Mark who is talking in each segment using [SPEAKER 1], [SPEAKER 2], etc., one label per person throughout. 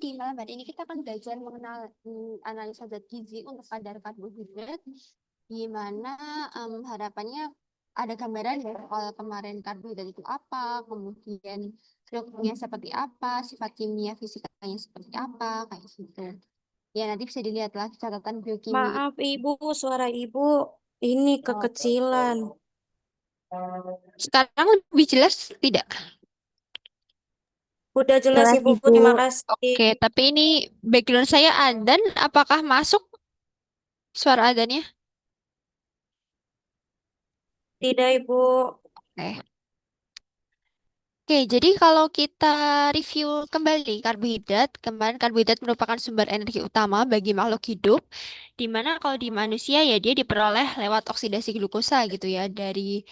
[SPEAKER 1] di malam hari ini kita akan belajar mengenal analisa zat gizi untuk kadar karbohidrat, di mana harapannya ada gambaran ya kalau kemarin karbohidrat itu apa, kemudian strukturnya seperti apa, sifat kimia fisikanya seperti apa, kayak gitu. Ya nanti bisa dilihat lah catatan biokimia.
[SPEAKER 2] Maaf Ibu, suara Ibu ini kekecilan.
[SPEAKER 1] Sekarang lebih jelas tidak?
[SPEAKER 2] Udah jelas
[SPEAKER 1] Jelas,
[SPEAKER 2] Ibu,
[SPEAKER 1] Ibu.
[SPEAKER 2] terima kasih.
[SPEAKER 1] Oke, tapi ini background saya adzan, apakah masuk suara adzannya?
[SPEAKER 2] Tidak Ibu.
[SPEAKER 1] Oke. Oke, jadi kalau kita review kembali karbohidrat, kemarin karbohidrat merupakan sumber energi utama bagi makhluk hidup, di mana kalau di manusia ya dia diperoleh lewat oksidasi glukosa gitu ya, dari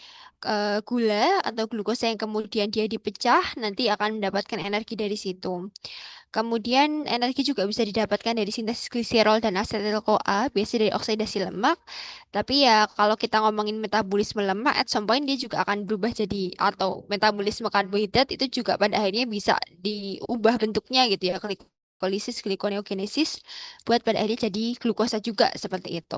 [SPEAKER 1] gula atau glukosa yang kemudian dia dipecah, nanti akan mendapatkan energi dari situ. Kemudian energi juga bisa didapatkan dari sintesis gliserol dan asetil-CoA, biasanya dari oksidasi lemak. Tapi ya kalau kita ngomongin metabolisme lemak, at some point dia juga akan berubah jadi atau metabolisme karbohidrat itu juga pada akhirnya bisa diubah bentuknya gitu ya, glikolisis, glikoneogenesis, buat pada akhirnya jadi glukosa juga seperti itu.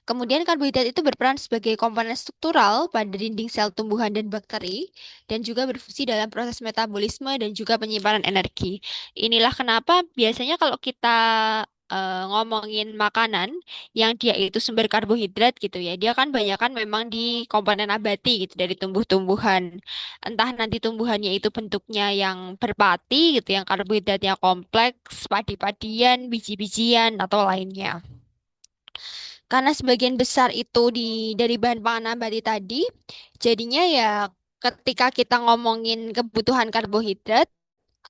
[SPEAKER 1] Kemudian karbohidrat itu berperan sebagai komponen struktural pada dinding sel tumbuhan dan bakteri dan juga berfungsi dalam proses metabolisme dan juga penyimpanan energi. Inilah kenapa biasanya kalau kita ngomongin makanan yang dia itu sumber karbohidrat gitu ya, dia kan banyak kan memang di komponen abadi gitu dari tumbuh-tumbuhan. Entah nanti tumbuhannya itu bentuknya yang berpati gitu, yang karbohidratnya kompleks, padi-padian, biji-bijian atau lainnya. Karena sebagian besar itu dari bahan pangan nabati tadi, jadinya ya ketika kita ngomongin kebutuhan karbohidrat,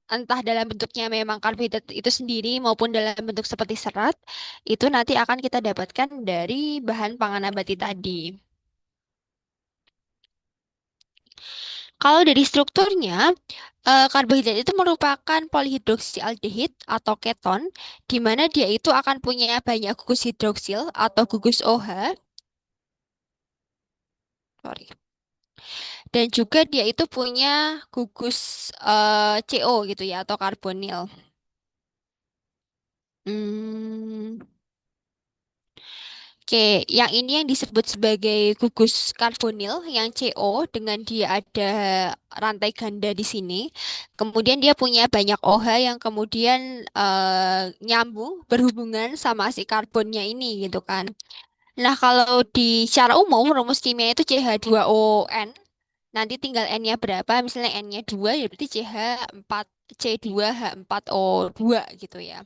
[SPEAKER 1] entah dalam bentuknya memang karbohidrat itu sendiri maupun dalam bentuk seperti serat, itu nanti akan kita dapatkan dari bahan pangan nabati tadi. Kalau dari strukturnya, karbohidrat itu merupakan polihidroksialdehid atau keton, di mana dia itu akan punya banyak gugus hidroksil atau gugus OH. Sorry. Dan juga dia itu punya gugus CO gitu ya atau karbonil. Hmm, Oke, yang ini yang disebut sebagai gugus karbonil yang CO dengan dia ada rantai ganda di sini. Kemudian dia punya banyak OH yang kemudian nyambung berhubungan sama si karbonnya ini gitu kan. Nah, kalau di secara umum rumus kimia itu CH2ON. Nanti tinggal N-nya berapa, misalnya N-nya 2 ya berarti CH4 C2H4O2 gitu ya.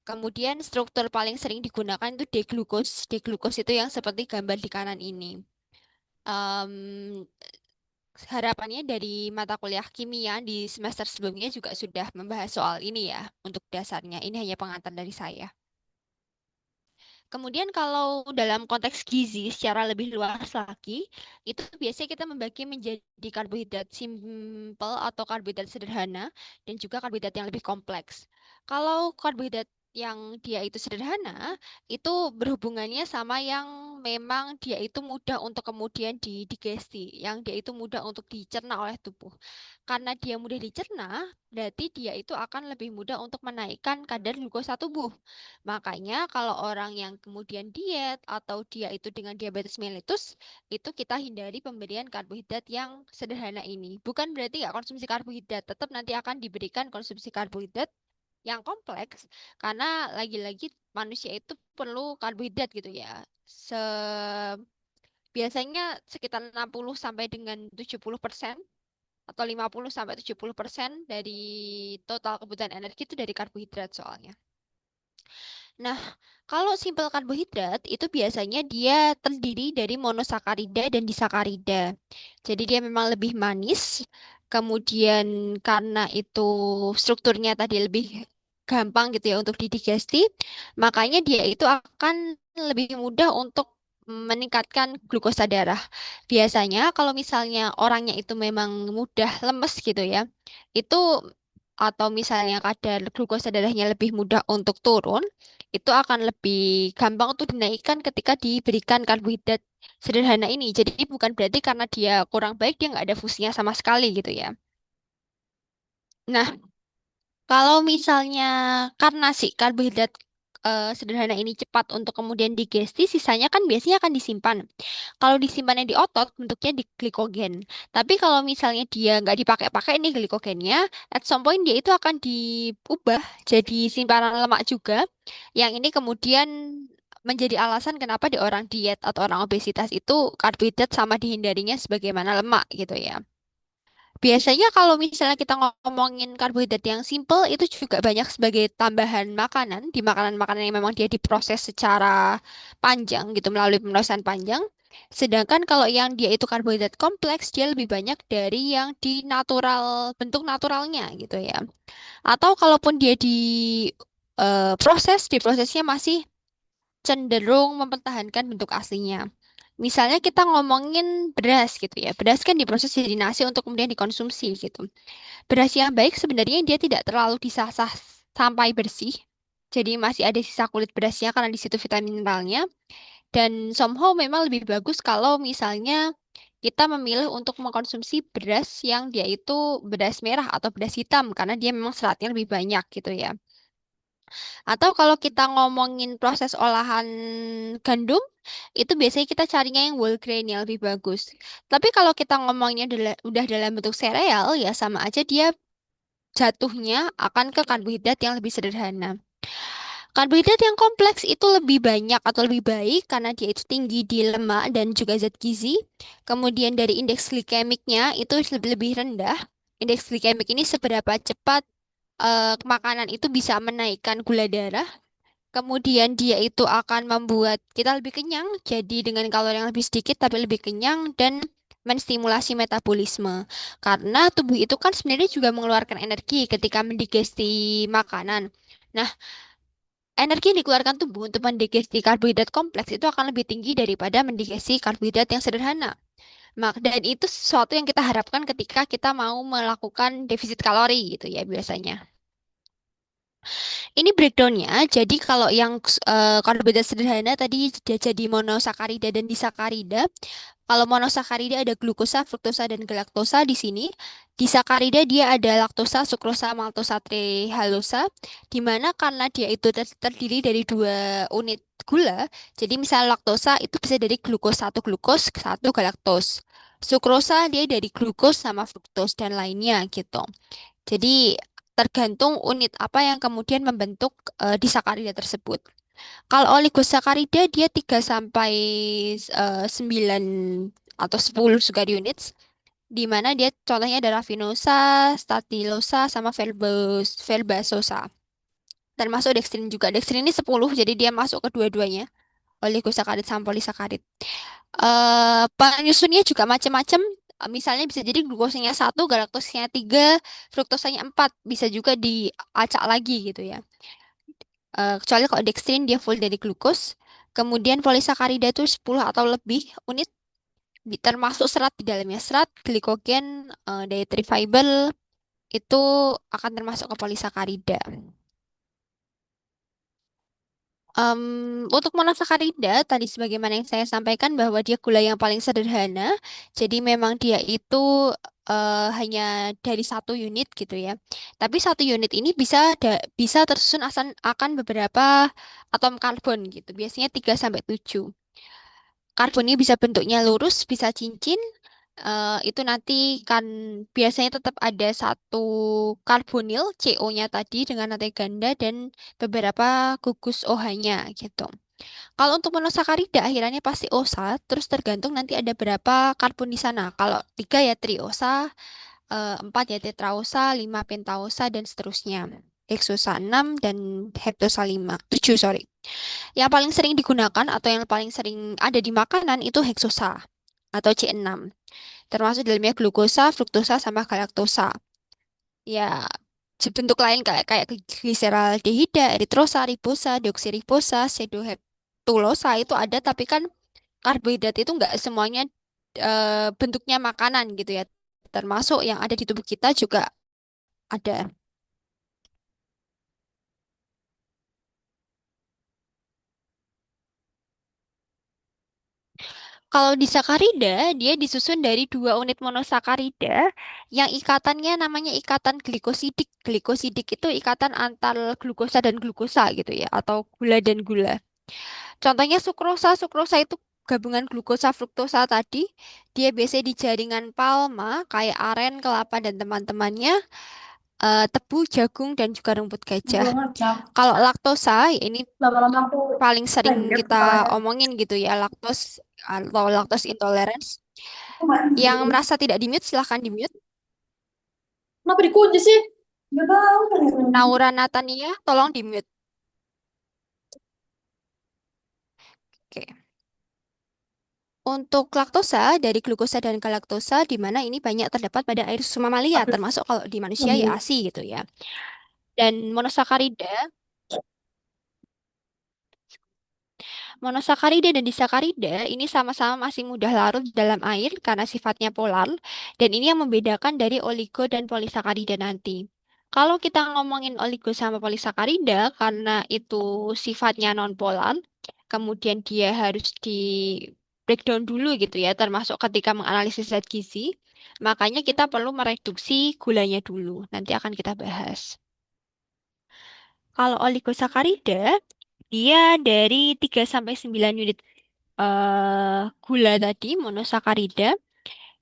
[SPEAKER 1] Kemudian struktur paling sering digunakan itu deglukos. Deglukos itu yang seperti gambar di kanan ini. Em, Harapannya dari mata kuliah kimia di semester sebelumnya juga sudah membahas soal ini ya untuk dasarnya. Ini hanya pengantar dari saya. Kemudian kalau dalam konteks gizi secara lebih luas lagi, itu biasanya kita membagi menjadi karbohidrat simple atau karbohidrat sederhana dan juga karbohidrat yang lebih kompleks. Kalau karbohidrat yang dia itu sederhana, itu berhubungannya sama yang memang dia itu mudah untuk kemudian didigesti, yang dia itu mudah untuk dicerna oleh tubuh. Karena dia mudah dicerna, berarti dia itu akan lebih mudah untuk menaikkan kadar glukosa tubuh. Makanya kalau orang yang kemudian diet atau dia itu dengan diabetes mellitus, itu kita hindari pemberian karbohidrat yang sederhana ini. Bukan berarti nggak konsumsi karbohidrat, tetap nanti akan diberikan konsumsi karbohidrat yang kompleks, karena lagi-lagi manusia itu perlu karbohidrat gitu ya. Biasanya sekitar 60 sampai dengan 70% atau 50 sampai 70% dari total kebutuhan energi itu dari karbohidrat soalnya. Nah, kalau simpel karbohidrat itu biasanya dia terdiri dari monosakarida dan disakarida. Jadi dia memang lebih manis. Kemudian karena itu strukturnya tadi lebih gampang gitu ya untuk didigesti, makanya dia itu akan lebih mudah untuk meningkatkan glukosa darah. Biasanya kalau misalnya orangnya itu memang mudah lemes gitu ya, itu atau misalnya kadar glukosa darahnya lebih mudah untuk turun, itu akan lebih gampang untuk dinaikkan ketika diberikan karbohidrat sederhana ini. Jadi bukan berarti karena dia kurang baik dia nggak ada fungsinya sama sekali gitu ya. Nah, Kalau misalnya karena si karbohidrat sederhana ini cepat untuk kemudian digesti, sisanya kan biasanya akan disimpan. Kalau disimpannya di otot, bentuknya di glikogen. Tapi kalau misalnya dia nggak dipakai-pakai nih glikogennya, at some point dia itu akan diubah jadi simpanan lemak juga. Yang ini kemudian menjadi alasan kenapa di orang diet atau orang obesitas itu karbohidrat sama dihindarinya sebagaimana lemak gitu ya. Biasanya kalau misalnya kita ngomongin karbohidrat yang simple itu juga banyak sebagai tambahan makanan di makanan-makanan yang memang dia diproses secara panjang gitu melalui pemrosesan panjang. Sedangkan kalau yang dia itu karbohidrat kompleks dia lebih banyak dari yang di natural bentuk naturalnya gitu ya. Atau kalaupun dia diprosesnya masih cenderung mempertahankan bentuk aslinya. Misalnya kita ngomongin beras gitu ya. Beras kan diproses jadi nasi untuk kemudian dikonsumsi gitu. Beras yang baik sebenarnya dia tidak terlalu disasah sampai bersih. Jadi masih ada sisa kulit berasnya karena di situ vitamin mineralnya. Dan somehow memang lebih bagus kalau misalnya kita memilih untuk mengkonsumsi beras yang dia itu beras merah atau beras hitam karena dia memang seratnya lebih banyak gitu ya. Atau kalau kita ngomongin proses olahan gandum, itu biasanya kita carinya yang whole grain yang lebih bagus. Tapi kalau kita ngomongnya udah dalam bentuk sereal, ya sama aja dia jatuhnya akan ke karbohidrat yang lebih sederhana. Karbohidrat yang kompleks itu lebih banyak atau lebih baik karena dia itu tinggi di lemak dan juga zat gizi. Kemudian dari indeks glikemiknya itu lebih rendah. Indeks glikemik ini seberapa cepat makanan itu bisa menaikkan gula darah. Kemudian dia itu akan membuat kita lebih kenyang, jadi dengan kalori yang lebih sedikit tapi lebih kenyang dan menstimulasi metabolisme. Karena tubuh itu kan sebenarnya juga mengeluarkan energi ketika mendigesti makanan. Nah, energi yang dikeluarkan tubuh untuk mendigesti karbohidrat kompleks itu akan lebih tinggi daripada mendigesti karbohidrat yang sederhana. Dan itu sesuatu yang kita harapkan ketika kita mau melakukan defisit kalori gitu ya biasanya. Ini breakdownnya, jadi kalau yang karbohidrat sederhana tadi dia jadi monosakarida dan disakarida. Kalau monosakarida ada glukosa, fruktosa, dan galaktosa di sini. Disakarida dia ada laktosa, sukrosa, maltosa, trehallosa. Di mana karena dia itu terdiri dari dua unit gula, jadi misal laktosa itu bisa dari glukos, satu galaktos. Sukrosa dia dari glukos sama fruktos dan lainnya gitu. Jadi tergantung unit apa yang kemudian membentuk disakarida tersebut. Kalau oligosakarida dia 3 sampai 9 atau 10 sugar units di mana dia contohnya ada rafinosa, statilosa sama verbasosa. Termasuk dextrin juga. Dextrin ini 10 jadi dia masuk ke dua-duanya, oligosakarid sama polisakarid. Penyusunnya juga macam-macam. Misalnya bisa jadi glukosanya satu, galaktosanya 3, fruktosanya 4. Bisa juga diacak lagi gitu ya. Kecuali kalau dextrin dia full dari glukos. Kemudian polisakarida itu 10 atau lebih unit. Termasuk serat di dalamnya. Serat, glikogen, dietary fiber itu akan termasuk ke polisakarida. Untuk monosakarida, tadi sebagaimana yang saya sampaikan bahwa dia gula yang paling sederhana, jadi memang dia itu hanya dari satu unit gitu ya. Tapi satu unit ini bisa tersusun akan beberapa atom karbon gitu. Biasanya 3 sampai 7. Karbonnya bisa bentuknya lurus, bisa cincin. Itu nanti kan biasanya tetap ada satu karbonil CO-nya tadi dengan nada ganda dan beberapa gugus OH-nya gitu. Kalau untuk monosakarida akhirannya pasti osa, terus tergantung nanti ada berapa karbon di sana. Kalau 3 ya triosa, 4 ya tetraosa, 5 pentaosa dan seterusnya. Heksosa 6 dan heptosa 5. 7 sorry. Yang paling sering digunakan atau yang paling sering ada di makanan itu heksosa atau C6. Termasuk dalamnya glukosa, fruktosa, sama galaktosa. Ya, bentuk lain kayak kayak gliseraldehida, eritrosa, ribosa, deoksiribosa, pseudoheptulosa itu ada, tapi kan karbohidrat itu nggak semuanya bentuknya makanan gitu ya. Termasuk yang ada di tubuh kita juga ada. Kalau disakarida, dia disusun dari dua unit monosakarida yang ikatannya namanya ikatan glikosidik. Glikosidik itu ikatan antar glukosa dan glukosa gitu ya, atau gula dan gula. Contohnya sukrosa. Sukrosa itu gabungan glukosa fruktosa tadi. Dia biasanya di jaringan palma kayak aren, kelapa dan teman-temannya, tebu, jagung dan juga rumput gajah.
[SPEAKER 2] Belum ngecap.
[SPEAKER 1] Kalau laktosa ini
[SPEAKER 2] Lama-lama aku
[SPEAKER 1] paling sering
[SPEAKER 2] lengket
[SPEAKER 1] kita
[SPEAKER 2] kepalanya.
[SPEAKER 1] omongin gitu ya, atau lactose intolerance.
[SPEAKER 2] Aku nggak
[SPEAKER 1] Yang
[SPEAKER 2] diem.
[SPEAKER 1] merasa tidak di-mute silahkan di-mute.
[SPEAKER 2] Kenapa dikunci sih? Nggak tahu kan ya.
[SPEAKER 1] Naura Natania tolong di-mute. Oke. Untuk laktosa dari glukosa dan galaktosa di mana ini banyak terdapat pada air susu mamalia
[SPEAKER 2] Habis
[SPEAKER 1] termasuk kalau di manusia ya
[SPEAKER 2] ngemil.
[SPEAKER 1] ASI gitu ya. Dan monosakarida dan disakarida ini sama-sama masih mudah larut dalam air karena sifatnya polar dan ini yang membedakan dari oligo dan polisakarida nanti. Kalau kita ngomongin oligo sama polisakarida karena itu sifatnya nonpolar, kemudian dia harus di breakdown dulu gitu ya, termasuk ketika menganalisis zat gizi, makanya kita perlu mereduksi gulanya dulu. Nanti akan kita bahas. Kalau oligosakarida, dia dari 3 sampai 9 unit gula tadi, monosakarida,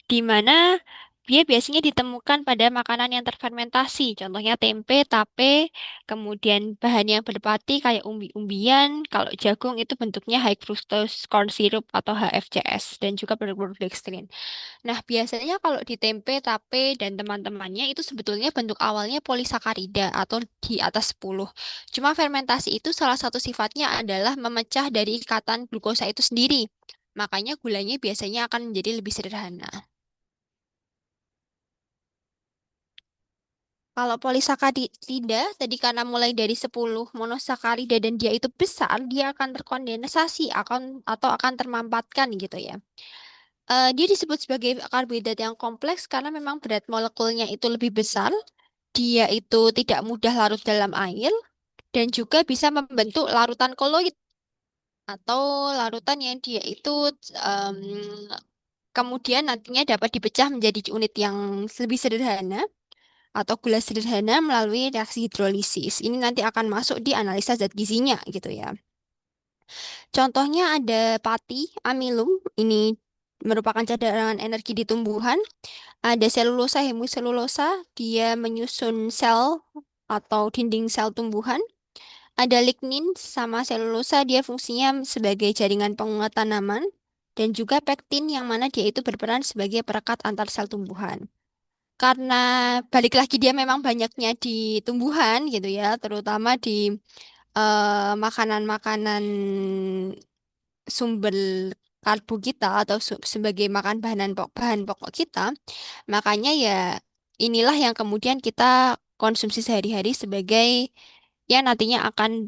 [SPEAKER 1] di mana dia biasanya ditemukan pada makanan yang terfermentasi, contohnya tempe, tape, kemudian bahan yang berpati kayak umbi-umbian, kalau jagung itu bentuknya high fructose corn syrup atau HFCS, dan juga produk-produk dextrin. Nah, biasanya kalau di tempe, tape, dan teman-temannya itu sebetulnya bentuk awalnya polisakarida atau di atas 10. Cuma fermentasi itu salah satu sifatnya adalah memecah dari ikatan glukosa itu sendiri. Makanya gulanya biasanya akan menjadi lebih sederhana. Kalau polisakarida tadi karena mulai dari 10 monosakarida dan dia itu besar, dia akan terkondensasi atau akan termampatkan gitu ya. Dia disebut sebagai karbohidrat yang kompleks karena memang berat molekulnya itu lebih besar, dia itu tidak mudah larut dalam air, dan juga bisa membentuk larutan koloid atau larutan yang dia itu em, kemudian nantinya dapat dipecah menjadi unit yang lebih sederhana atau gula sederhana melalui reaksi hidrolisis. Ini nanti akan masuk di analisa zat gizinya gitu ya. Contohnya ada pati, amilum, ini merupakan cadangan energi di tumbuhan. Ada selulosa, hemiselulosa, dia menyusun sel atau dinding sel tumbuhan. Ada lignin sama selulosa, dia fungsinya sebagai jaringan penguat tanaman. Dan juga pektin yang mana dia itu berperan sebagai perekat antar sel tumbuhan. Karena balik lagi dia memang banyaknya di tumbuhan gitu ya, terutama di makanan-makanan sumber karbo kita atau sebagai bahan pokok kita, makanya ya inilah yang kemudian kita konsumsi sehari-hari sebagai yang nantinya akan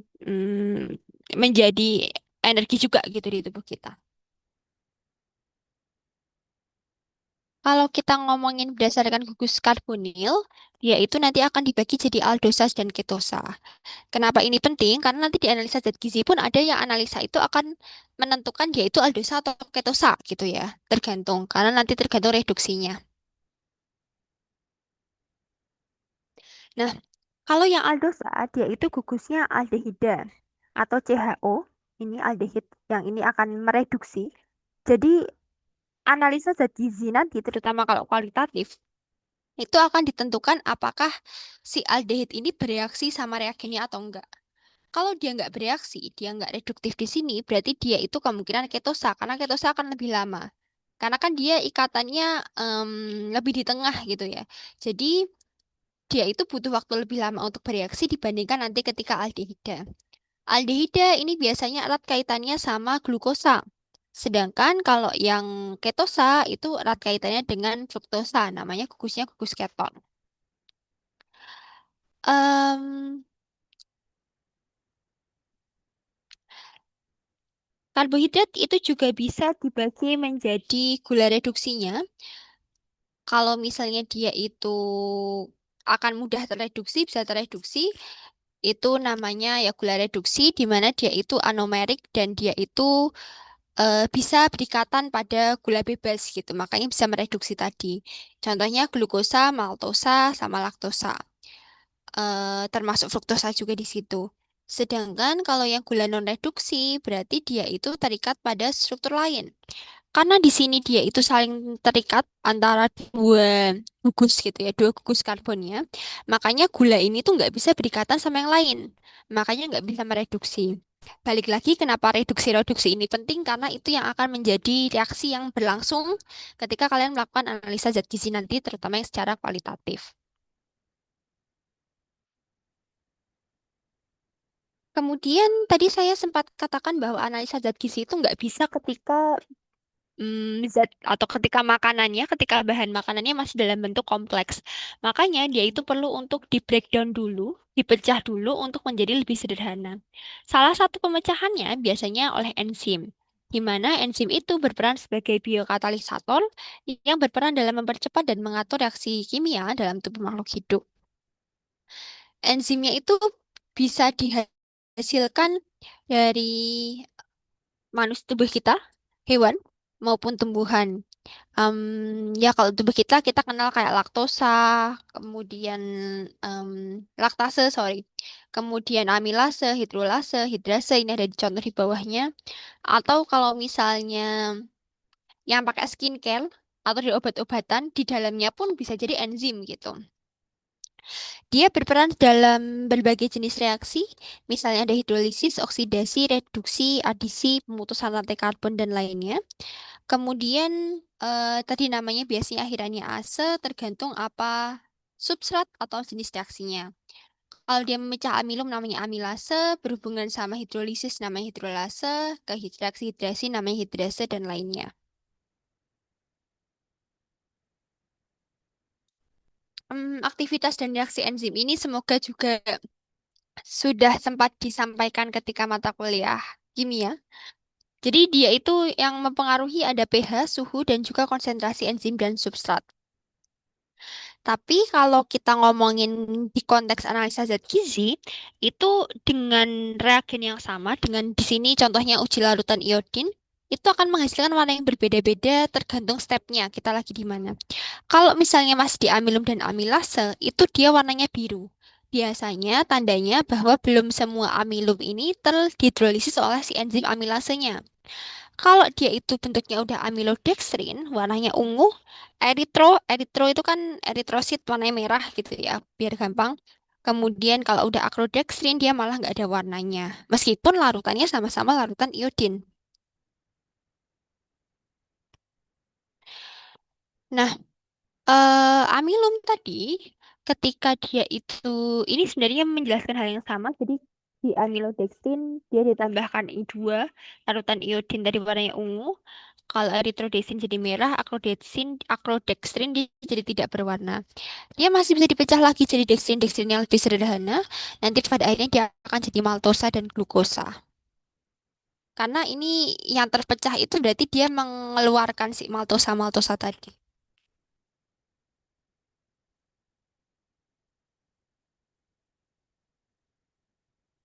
[SPEAKER 1] menjadi energi juga gitu di tubuh kita. Kalau kita ngomongin berdasarkan gugus karbonil, yaitu nanti akan dibagi jadi aldosa dan ketosa. Kenapa ini penting? Karena nanti di analisa zat gizi pun ada yang analisa itu akan menentukan dia itu aldosa atau ketosa gitu ya. Tergantung, karena nanti tergantung reduksinya. Nah, kalau yang aldosa, dia itu gugusnya aldehida atau CHO. Ini aldehid yang ini akan mereduksi. Jadi analisa zat gizi nanti, terutama kalau kualitatif, itu akan ditentukan apakah si aldehid ini bereaksi sama reagennya atau enggak. Kalau dia nggak bereaksi, dia nggak reduktif di sini, berarti dia itu kemungkinan ketosa, karena ketosa akan lebih lama. Karena kan dia ikatannya lebih di tengah gitu ya. Jadi dia itu butuh waktu lebih lama untuk bereaksi dibandingkan nanti ketika aldehida. Aldehida ini biasanya erat kaitannya sama glukosa. Sedangkan kalau yang ketosa itu erat kaitannya dengan fruktosa, namanya gugusnya gugus keton. Em, Karbohidrat itu juga bisa dibagi menjadi gula reduksinya. Kalau misalnya dia itu akan mudah terreduksi, bisa terreduksi, itu namanya ya gula reduksi, di mana dia itu anomerik dan dia itu bisa berdikatan pada gula bebas gitu. Makanya bisa mereduksi tadi. Contohnya glukosa, maltosa, sama laktosa. Termasuk fruktosa juga di situ. Sedangkan kalau yang gula non reduksi berarti dia itu terikat pada struktur lain. Karena di sini dia itu saling terikat antara dua gugus gitu ya, dua gugus karbonnya. Makanya gula ini tuh nggak bisa berikatan sama yang lain. Makanya nggak bisa mereduksi. Balik lagi kenapa reduksi-reduksi ini penting karena itu yang akan menjadi reaksi yang berlangsung ketika kalian melakukan analisa zat gizi nanti, terutama yang secara kualitatif. Kemudian tadi saya sempat katakan bahwa analisa zat gizi itu nggak bisa ketika zat atau ketika makanannya, ketika bahan makanannya masih dalam bentuk kompleks. Makanya dia itu perlu untuk di breakdown dulu, dipecah dulu untuk menjadi lebih sederhana. Salah satu pemecahannya biasanya oleh enzim, di mana enzim itu berperan sebagai biokatalisator yang berperan dalam mempercepat dan mengatur reaksi kimia dalam tubuh makhluk hidup. Enzimnya itu bisa dihasilkan dari manusia tubuh kita, hewan maupun tumbuhan. Ya kalau tubuh kita kenal kayak laktosa, kemudian em, laktase, sorry, kemudian amilase, hidrolase, hidrase, ini ada di contoh di bawahnya. Atau kalau misalnya yang pakai skincare atau di obat-obatan, di dalamnya pun bisa jadi enzim gitu. Dia berperan dalam berbagai jenis reaksi, misalnya ada hidrolisis, oksidasi, reduksi, adisi, pemutusan rantai karbon, dan lainnya. Kemudian tadi namanya biasanya akhirannya ase, tergantung apa substrat atau jenis reaksinya. Kalau dia memecah amilum namanya amilase, berhubungan sama hidrolisis namanya hidrolase, ke reaksi hidrasi namanya hidrase, dan lainnya. Aktivitas dan reaksi enzim ini semoga juga sudah sempat disampaikan ketika mata kuliah kimia. Jadi dia itu yang mempengaruhi ada pH, suhu, dan juga konsentrasi enzim dan substrat. Tapi kalau kita ngomongin di konteks analisa zat gizi, itu dengan reagen yang sama, dengan di sini contohnya uji larutan iodin, itu akan menghasilkan warna yang berbeda-beda tergantung stepnya, kita lagi di mana. Kalau misalnya masih di amilum dan amilase, itu dia warnanya biru. Biasanya tandanya bahwa belum semua amilum ini terhidrolisis oleh si enzim amilasenya. Kalau dia itu bentuknya udah amilodextrin, warnanya ungu, eritro itu kan eritrosit warnanya merah gitu ya, biar gampang. Kemudian kalau udah akrodextrin dia malah nggak ada warnanya, meskipun larutannya sama-sama larutan iodin. Nah, amilum tadi, ketika dia itu, ini sebenarnya menjelaskan hal yang sama. Jadi di amilodextrin dia ditambahkan I2, larutan iodin dari warnanya ungu. Kalau eritrodeksin jadi merah, akrodextrin dia jadi tidak berwarna. Dia masih bisa dipecah lagi jadi dekstrin yang lebih sederhana. Nanti pada akhirnya dia akan jadi maltosa dan glukosa. Karena ini yang terpecah itu berarti dia mengeluarkan si maltosa-maltosa tadi.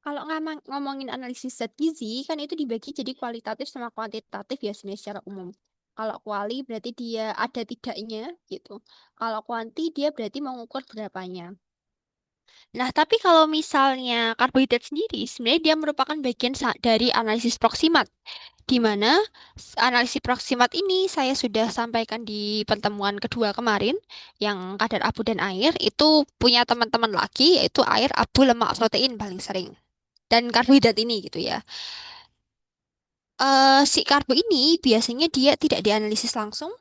[SPEAKER 1] Kalau ngomongin analisis zat gizi, kan itu dibagi jadi kualitatif sama kuantitatif ya sebenarnya secara umum. Kalau kuali berarti dia ada tidaknya gitu. Kalau kuanti dia berarti mengukur berapanya. Nah, tapi kalau misalnya karbohidrat sendiri, sebenarnya dia merupakan bagian dari analisis proksimat, di mana analisis proksimat ini saya sudah sampaikan di pertemuan kedua kemarin, yang kadar abu dan air, itu punya teman-teman lagi, yaitu air, abu, lemak, protein paling sering. Dan karbohidrat ini gitu ya. Si karbo ini biasanya dia tidak dianalisis langsung,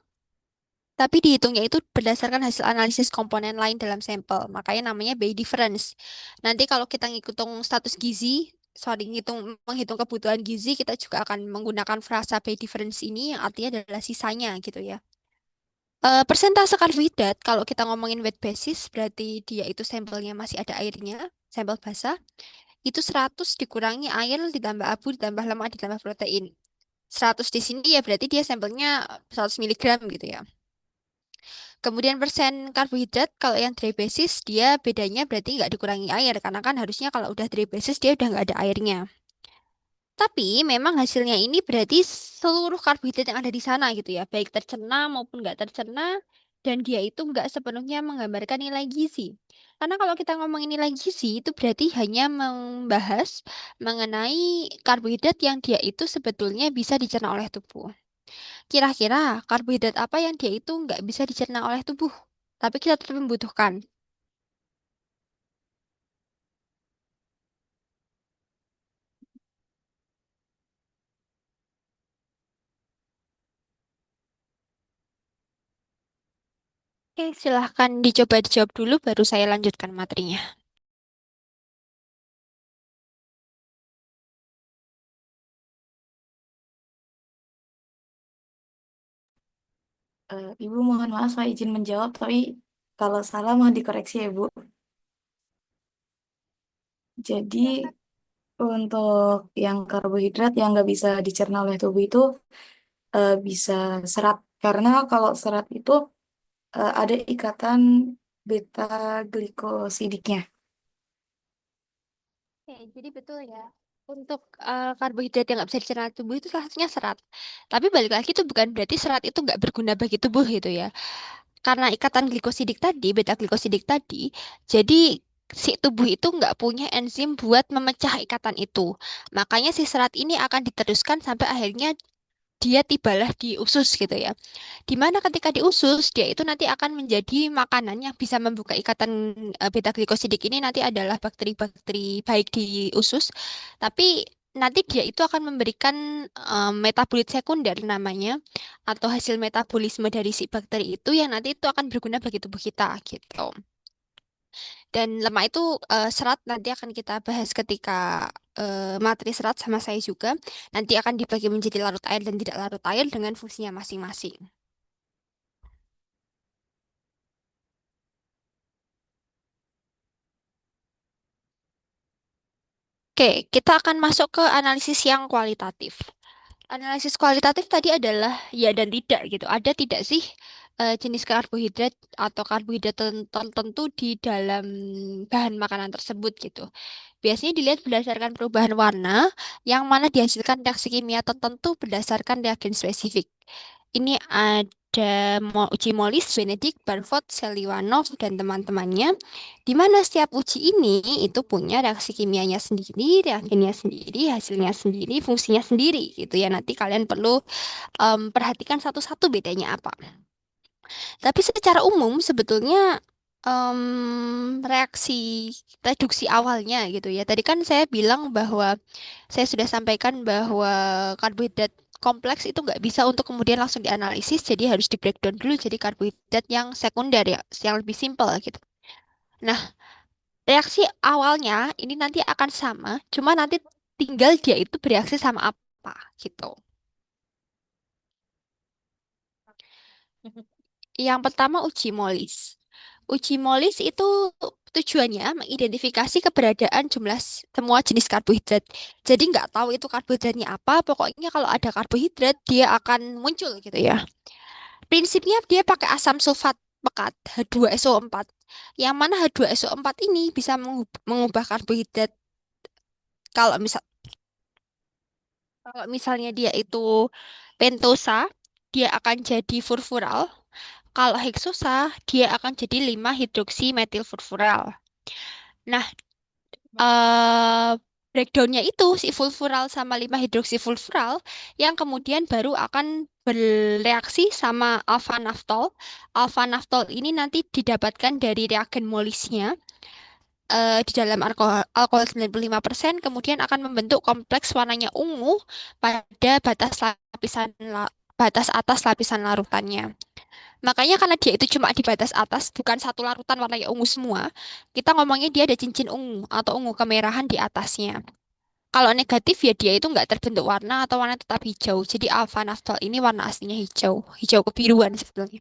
[SPEAKER 1] tapi dihitungnya itu berdasarkan hasil analisis komponen lain dalam sampel. Makanya namanya Bay difference. Nanti kalau kita ngitung status gizi, sorry, menghitung kebutuhan gizi, kita juga akan menggunakan frasa Bay difference ini yang artinya adalah sisanya gitu ya. Persentase karbohidrat, kalau kita ngomongin weight basis, berarti dia itu sampelnya masih ada airnya, sampel basah, itu 100 dikurangi air, ditambah abu, ditambah lemak, ditambah protein. 100 di sini ya berarti dia sampelnya 100 miligram gitu ya. Kemudian persen karbohidrat kalau yang dry basis dia bedanya berarti nggak dikurangi air karena kan harusnya kalau udah dry basis dia udah nggak ada airnya. Tapi memang hasilnya ini berarti seluruh karbohidrat yang ada di sana gitu ya, baik tercerna maupun nggak tercerna, dan dia itu nggak sepenuhnya menggambarkan nilai gizi. Karena kalau kita ngomong nilai gizi itu berarti hanya membahas mengenai karbohidrat yang dia itu sebetulnya bisa dicerna oleh tubuh. Kira-kira karbohidrat apa yang dia itu nggak bisa dicerna oleh tubuh, tapi kita tetap membutuhkan? Oke, silahkan dicoba dijawab dulu, baru saya lanjutkan materinya.
[SPEAKER 2] Ibu mohon maaf saya izin menjawab, tapi kalau salah mohon dikoreksi ya Bu. Jadi
[SPEAKER 1] Silahkan.
[SPEAKER 2] untuk yang karbohidrat yang nggak bisa dicerna oleh tubuh itu bisa serat. Karena kalau serat itu ada ikatan beta glikosidiknya.
[SPEAKER 1] Oke, jadi betul ya. Untuk karbohidrat yang nggak bisa dicerna tubuh itu salah satunya serat. Tapi balik lagi itu bukan berarti serat itu nggak berguna bagi tubuh gitu ya. Karena ikatan glikosidik tadi, beta glikosidik tadi, jadi si tubuh itu nggak punya enzim buat memecah ikatan itu. Makanya si serat ini akan diteruskan sampai akhirnya dia tibalah di usus gitu ya. Dimana ketika di usus, dia itu nanti akan menjadi makanan yang bisa membuka ikatan beta glikosidik ini nanti adalah bakteri-bakteri baik di usus, tapi nanti dia itu akan memberikan metabolit sekunder namanya, atau hasil metabolisme dari si bakteri itu yang nanti itu akan berguna bagi tubuh kita gitu. Dan lemak itu serat nanti akan kita bahas ketika materi serat sama saya juga nanti akan dibagi menjadi larut air dan tidak larut air dengan fungsinya masing-masing. Oke, kita akan masuk ke analisis yang kualitatif. Analisis kualitatif tadi adalah ya dan tidak gitu. Ada tidak sih jenis karbohidrat atau karbohidrat tertentu di dalam bahan makanan tersebut gitu. Biasanya dilihat berdasarkan perubahan warna yang mana dihasilkan reaksi kimia tertentu berdasarkan reagen spesifik. Ini ada uji Molis, Benedict, Barford, Seliwanov, dan teman-temannya. Di mana setiap uji ini itu punya reaksi kimianya sendiri, reagennya sendiri, hasilnya sendiri, fungsinya sendiri gitu ya. Nanti kalian perlu perhatikan satu-satu bedanya apa. Tapi secara umum sebetulnya reaksi reduksi awalnya gitu ya. Tadi kan saya bilang bahwa saya sudah sampaikan bahwa karbohidrat kompleks itu nggak bisa untuk kemudian langsung dianalisis, jadi harus di breakdown dulu jadi karbohidrat yang sekunder ya, yang lebih simpel gitu. Nah, reaksi awalnya ini nanti akan sama, cuma nanti tinggal dia itu bereaksi sama apa gitu. Yang pertama uji Molis. Uji Molis itu tujuannya mengidentifikasi keberadaan jumlah semua jenis karbohidrat. Jadi nggak tahu itu karbohidratnya apa, pokoknya kalau ada karbohidrat dia akan muncul gitu ya. Prinsipnya dia pakai asam sulfat pekat H2SO4. Yang mana H2SO4 ini bisa mengubah karbohidrat. Kalau misal kalau misalnya dia itu pentosa, dia akan jadi furfural. Kalau heksosa, dia akan jadi 5 hidroksi metil furfural. Nah, eh breakdownnya itu si fulfural sama 5 hidroksi fulfural yang kemudian baru akan bereaksi sama alfa naftol. Alfa naftol ini nanti didapatkan dari reagen molisnya di dalam alkohol, alkohol 95% kemudian akan membentuk kompleks warnanya ungu pada batas atas lapisan larutannya. Makanya karena dia itu cuma di batas atas, bukan satu larutan warnanya ungu semua, kita ngomongnya dia ada cincin ungu atau ungu kemerahan di atasnya. Kalau negatif ya dia itu nggak terbentuk warna atau warna tetap hijau. Jadi alpha naftol ini warna aslinya hijau, hijau kebiruan sebetulnya.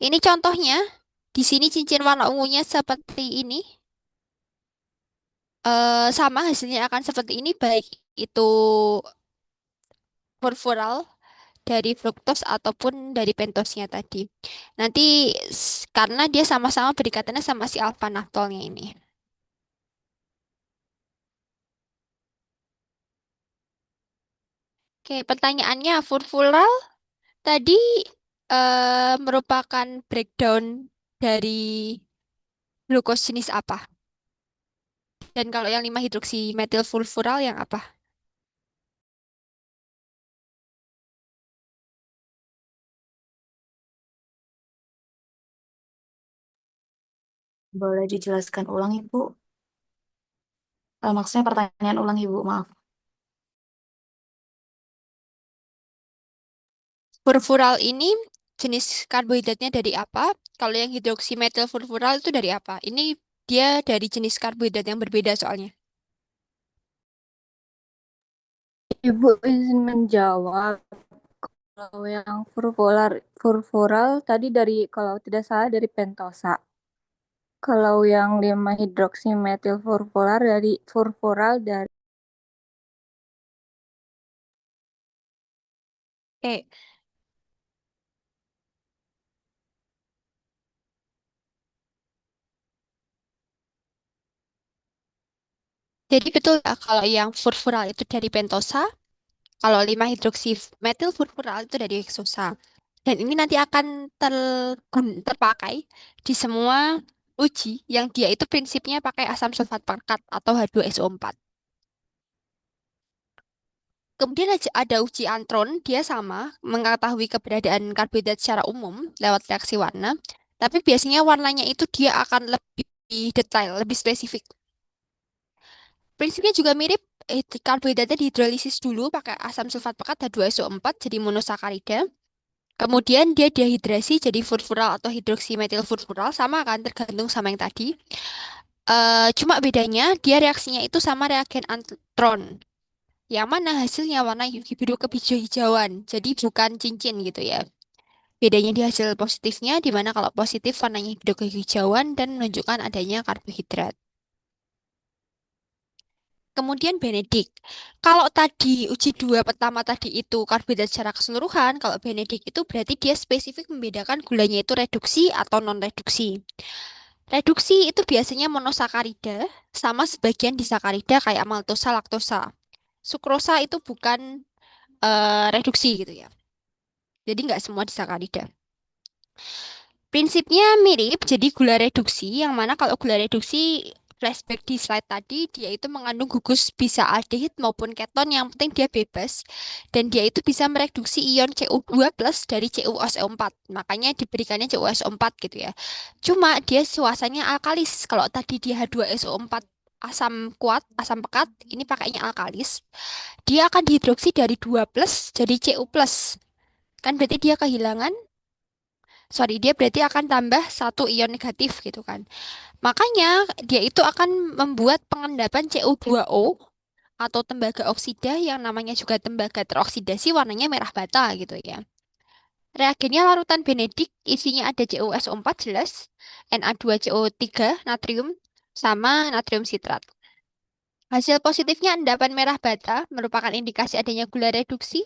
[SPEAKER 1] Ini contohnya, di sini cincin warna ungunya seperti ini. Sama hasilnya akan seperti ini, baik itu furfural dari fruktos ataupun dari pentosnya tadi. Nanti karena dia sama-sama berdekatannya sama si alpha naftolnya ini. Oke, pertanyaannya furfural tadi merupakan breakdown dari glukos jenis apa? Dan kalau yang 5 hidroksi metil furfural yang apa?
[SPEAKER 2] Boleh dijelaskan ulang, Ibu? Maksudnya pertanyaan ulang, Ibu, maaf.
[SPEAKER 1] Furfural ini jenis karbohidratnya dari apa? Kalau yang hidroksi metil furfural itu dari apa? Ini dia dari jenis karbohidrat yang berbeda soalnya.
[SPEAKER 3] Ibu izin menjawab. Kalau yang furfural tadi dari kalau tidak salah dari pentosa. Kalau yang 5 hidroksimetil furfural dari
[SPEAKER 1] Oke, jadi betul ya kalau yang furfural itu dari pentosa, kalau 5 hidroksi metil furfural itu dari heksosa. Dan ini nanti akan terpakai di semua uji yang dia itu prinsipnya pakai asam sulfat pekat atau H2SO4. Kemudian ada uji antron, dia sama mengetahui keberadaan karbohidrat secara umum lewat reaksi warna, tapi biasanya warnanya itu dia akan lebih detail, lebih spesifik. Prinsipnya juga mirip, karbohidratnya dihidrolisis dulu pakai asam sulfat pekat H2SO4 jadi monosakarida. Kemudian dia dehidrasi jadi furfural atau hidroksimetil furfural sama kan tergantung sama yang tadi. Cuma bedanya dia reaksinya itu sama reagen antron. Yang mana hasilnya warna biru kehijau-hijauan. Jadi bukan cincin gitu ya. Bedanya di hasil positifnya, di mana kalau positif warnanya biru kehijauan dan menunjukkan adanya karbohidrat. Kemudian Benedict. Kalau tadi uji dua pertama tadi itu karbohidrat secara keseluruhan, kalau Benedict itu berarti dia spesifik membedakan gulanya itu reduksi atau non-reduksi. Reduksi itu biasanya monosakarida sama sebagian disakarida kayak maltosa, laktosa. Sukrosa itu bukan reduksi gitu ya. Jadi nggak semua disakarida. Prinsipnya mirip, jadi gula reduksi, yang mana kalau gula reduksi flashback di slide tadi, dia itu mengandung gugus bisa aldehid maupun keton, yang penting dia bebas, dan dia itu bisa mereduksi ion CO2 plus dari CuSO4, makanya diberikannya CuSO4 gitu ya. Cuma dia suasananya alkalis, kalau tadi dia H2SO4 asam kuat, asam pekat, ini pakainya alkalis, dia akan dihidroksi dari 2 plus jadi Cu plus. Kan berarti dia kehilangan dia berarti akan tambah satu ion negatif gitu kan. Makanya dia itu akan membuat pengendapan CO2O atau tembaga oksida yang namanya juga tembaga teroksidasi warnanya merah bata gitu ya. Reagennya larutan benedik, isinya ada CuSO4 jelas, Na2CO3 natrium sama natrium sitrat. Hasil positifnya endapan merah bata merupakan indikasi adanya gula reduksi.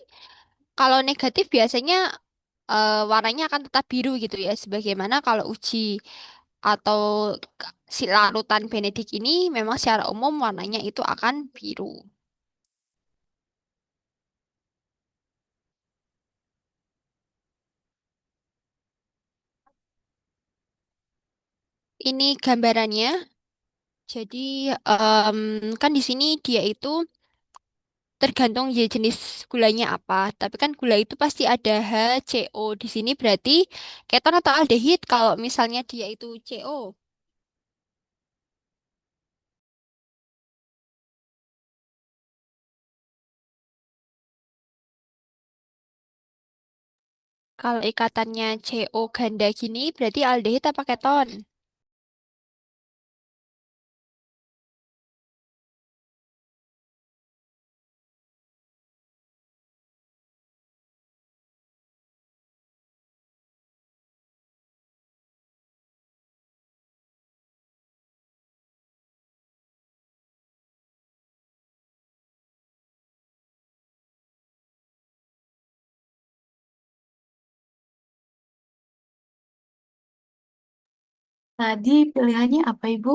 [SPEAKER 1] Kalau negatif biasanya warnanya akan tetap biru gitu ya, sebagaimana kalau uji atau si larutan benedik ini memang secara umum warnanya itu akan biru. Ini gambarannya. Jadi kan di sini dia itu tergantung ya jenis gulanya apa. Tapi kan gula itu pasti ada HCO. Di sini berarti keton atau aldehid kalau misalnya dia itu CO. Kalau ikatannya CO ganda gini berarti aldehid apa keton?
[SPEAKER 2] Tadi pilihannya apa, Ibu?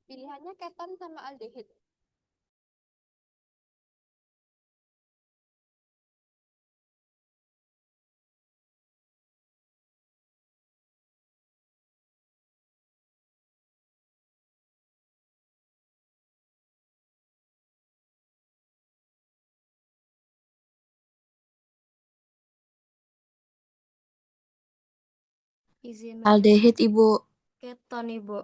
[SPEAKER 1] Pilihannya keton sama aldehid.
[SPEAKER 2] Izin
[SPEAKER 3] Aldehid,
[SPEAKER 2] menjelaskan
[SPEAKER 3] Ibu.
[SPEAKER 2] keton, Ibu.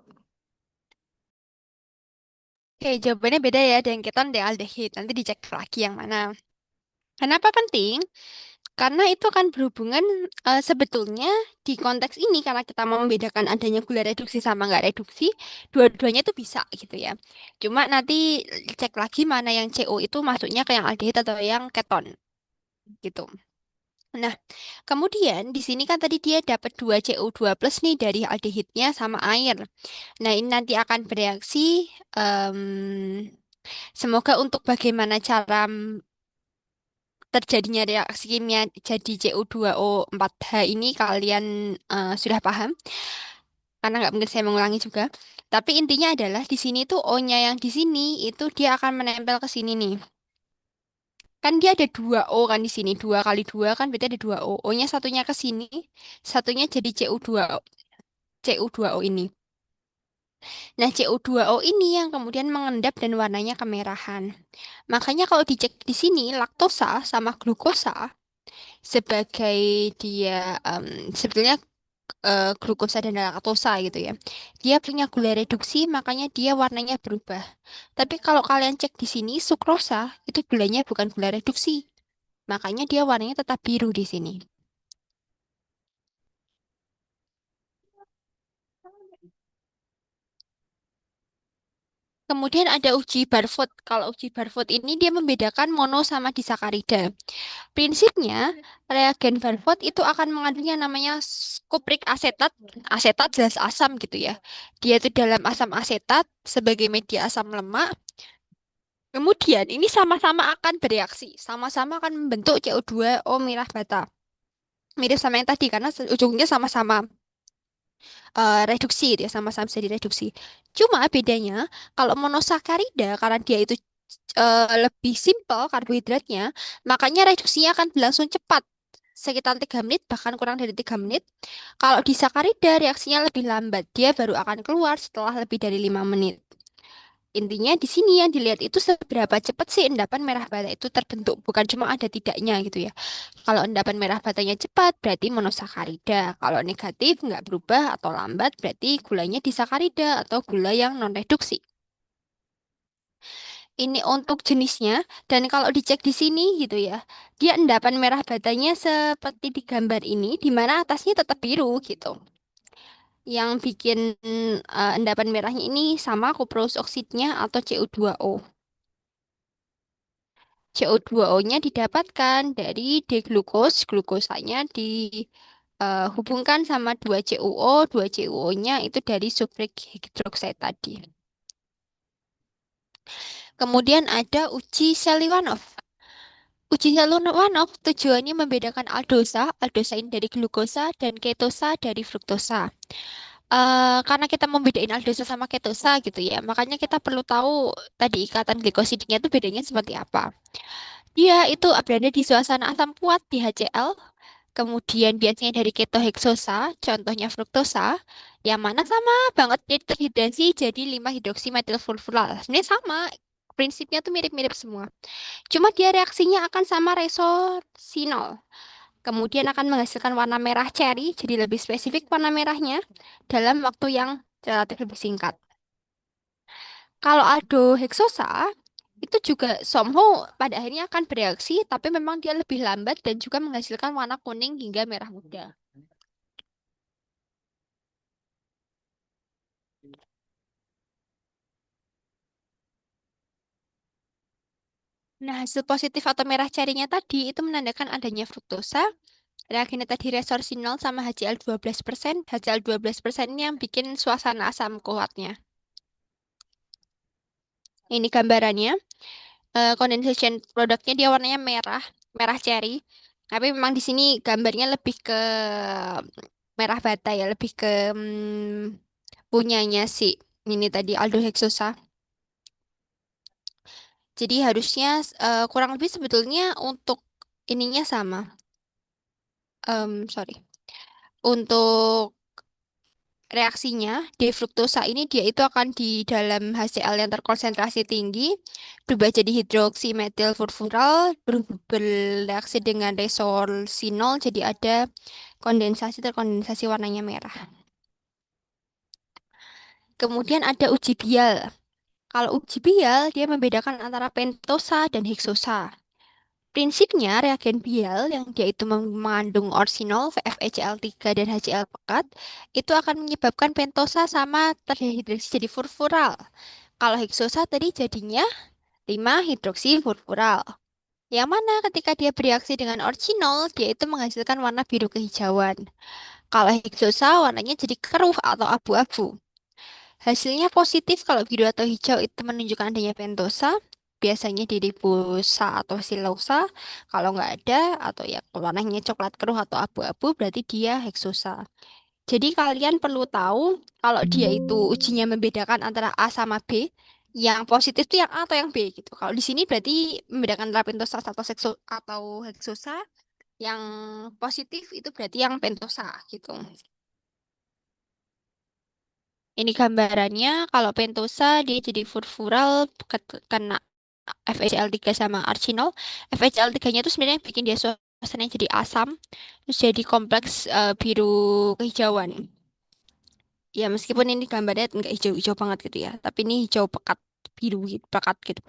[SPEAKER 1] Oke, jawabannya beda ya dengan keton dan aldehid. Nanti dicek lagi yang mana. Kenapa penting? Karena itu akan berhubungan sebetulnya di konteks ini karena kita mau membedakan adanya gula reduksi sama nggak reduksi, dua-duanya itu bisa gitu ya. Cuma nanti cek lagi mana yang CO itu masuknya ke yang aldehid atau yang keton gitu. Nah, kemudian di sini kan tadi dia dapat 2 CO2 plus nih dari aldehidnya sama air. Nah, ini nanti akan bereaksi semoga untuk bagaimana cara terjadinya reaksi kimia jadi CO2O4H ini kalian sudah paham karena nggak mungkin saya mengulangi juga. Tapi intinya adalah di sini tuh O-nya yang di sini itu dia akan menempel ke sini nih. Kan dia ada dua O kan di sini. Dua kali dua kan berarti ada dua O. O-nya satunya ke sini, satunya jadi CO2O. CO2O ini. Nah, CO2O ini yang kemudian mengendap dan warnanya kemerahan. Makanya kalau dicek di sini laktosa sama glukosa sebagai dia sebetulnya glukosa dan laktosa gitu ya. Dia punya gula reduksi, makanya dia warnanya berubah. Tapi kalau kalian cek di sini, sukrosa itu gulanya bukan gula reduksi, makanya dia warnanya tetap biru di sini. Kemudian ada uji Barfoot. Kalau uji Barfoot ini dia membedakan mono sama disakarida. Prinsipnya, reagen Barfoot itu akan mengandung yang namanya kuprik asetat. Asetat jelas asam gitu ya. Dia itu dalam asam asetat sebagai media asam lemak. Kemudian ini sama-sama akan bereaksi, sama-sama akan membentuk CO2O merah bata. Mirip sama yang tadi karena ujungnya sama-sama reduksi gitu ya, sama-sama bisa direduksi. Cuma bedanya kalau monosakarida karena dia itu lebih simpel karbohidratnya, makanya reduksinya akan berlangsung cepat. Sekitar 3 menit, bahkan kurang dari 3 menit. Kalau di sakarida reaksinya lebih lambat, dia baru akan keluar setelah lebih dari 5 menit. Intinya di sini yang dilihat itu seberapa cepat sih endapan merah bata itu terbentuk, bukan cuma ada tidaknya gitu ya. Kalau endapan merah batanya cepat berarti monosakarida. Kalau negatif nggak berubah atau lambat berarti gulanya disakarida atau gula yang non reduksi. Ini untuk jenisnya dan kalau dicek di sini gitu ya, dia endapan merah batanya seperti di gambar ini, di mana atasnya tetap biru gitu. Yang bikin endapan merahnya ini sama cuprous oksidnya atau CO2O. CO2O-nya didapatkan dari deglukos, glukosanya dihubungkan sama 2 CuO, 2 CuO-nya itu dari sulfuric hydroxide tadi. Kemudian ada uji Seliwanov. Uji Seliwanov tujuannya membedakan aldosa, aldosa ini dari glukosa, dan ketosa dari fruktosa. Karena kita membedain aldosa sama ketosa gitu ya, makanya kita perlu tahu tadi ikatan glikosidnya itu bedanya seperti apa. Dia itu berada di suasana asam kuat di HCl, kemudian biasanya dari ketoheksosa, contohnya fruktosa, yang mana sama banget dia terhidrasi jadi 5-hidroksimetilfurfural. Sebenarnya sama, prinsipnya tuh mirip-mirip semua. Cuma dia reaksinya akan sama resorsinol. Kemudian akan menghasilkan warna merah cherry, jadi lebih spesifik warna merahnya dalam waktu yang relatif lebih singkat. Kalau aldoheksosa itu juga somehow pada akhirnya akan bereaksi, tapi memang dia lebih lambat dan juga menghasilkan warna kuning hingga merah muda. Nah, hasil positif atau merah carinya tadi itu menandakan adanya fruktosa, reagennya tadi resorsinol sama HCl 12%. HCl 12% ini yang bikin suasana asam kuatnya. Ini gambarannya. Condensation produknya dia warnanya merah, merah cherry. Tapi memang di sini gambarnya lebih ke merah bata ya, lebih ke punyanya si ini tadi Aldo Hexosa. Jadi harusnya kurang lebih sebetulnya untuk ininya sama. Sorry. Untuk reaksinya, defruktosa ini dia itu akan di dalam HCl yang terkonsentrasi tinggi berubah jadi hidroksi metil furfural, bereaksi dengan resorsinol, jadi ada terkondensasi warnanya merah. Kemudian ada uji bial. Kalau uji bial, dia membedakan antara pentosa dan heksosa. Prinsipnya, reagen bial yang dia itu mengandung orsinol, FeCl3 dan HCl pekat, itu akan menyebabkan pentosa sama terdehidrasi jadi furfural. Kalau heksosa tadi jadinya 5 hidroksi furfural. Yang mana ketika dia bereaksi dengan orsinol, dia itu menghasilkan warna biru kehijauan. Kalau heksosa warnanya jadi keruh atau abu-abu. Hasilnya positif kalau biru atau hijau itu menunjukkan adanya pentosa, biasanya di ribosa atau silosa. Kalau nggak ada atau ya warnanya coklat keruh atau abu-abu berarti dia heksosa. Jadi kalian perlu tahu kalau dia itu ujinya membedakan antara A sama B, yang positif itu yang A atau yang B gitu. Kalau di sini berarti membedakan antara pentosa atau heksosa, yang positif itu berarti yang pentosa gitu. Ini gambarannya, kalau pentosa dia jadi furfural kena FeCl3 sama arginol. FeCl3-nya itu sebenarnya yang bikin dia suasananya jadi asam, terus jadi kompleks biru kehijauan. Ya meskipun ini gambarnya nggak hijau-hijau banget gitu ya, tapi ini hijau pekat, biru gitu, pekat gitu.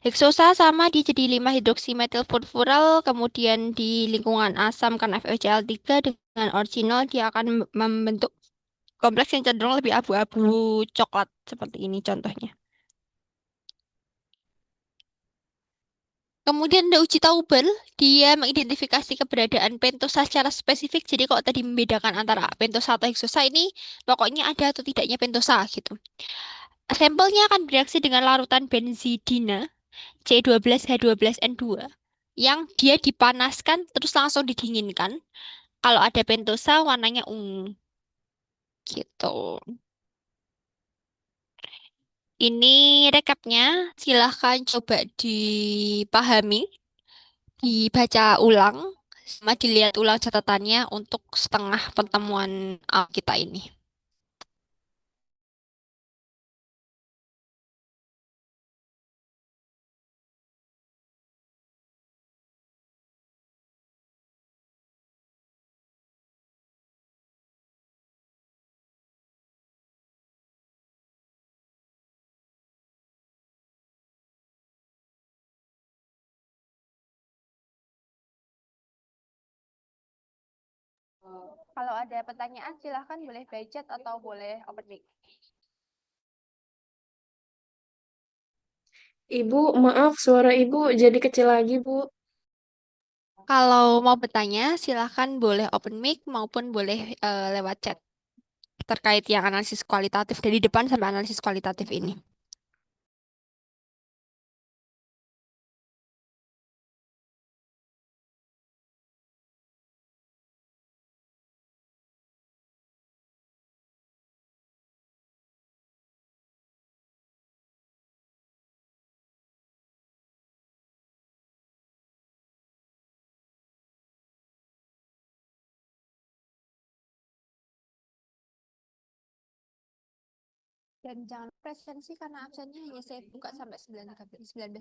[SPEAKER 1] Heksosa sama dia jadi 5 hidroksimetil furfural, kemudian di lingkungan asam karena FeCl3 dengan arginol dia akan membentuk kompleks yang cenderung lebih abu-abu coklat seperti ini contohnya. Kemudian ada uji Tauber, dia mengidentifikasi keberadaan pentosa secara spesifik. Jadi kalau tadi membedakan antara pentosa atau heksosa ini, pokoknya ada atau tidaknya pentosa gitu. Sampelnya akan bereaksi dengan larutan benzidina C12H12N2 yang dia dipanaskan terus langsung didinginkan. Kalau ada pentosa warnanya ungu gitu. Ini rekapnya, silahkan coba dipahami, dibaca ulang, sama dilihat ulang catatannya untuk setengah pertemuan kita ini. Kalau ada pertanyaan, silahkan boleh by chat atau boleh open mic.
[SPEAKER 4] Ibu, maaf suara ibu jadi kecil lagi, Bu.
[SPEAKER 1] Kalau mau bertanya, silahkan boleh open mic maupun boleh lewat chat terkait yang analisis kualitatif dari depan sampai analisis kualitatif ini. Dan jangan presensi karena absennya hanya saya buka sampai 19.30.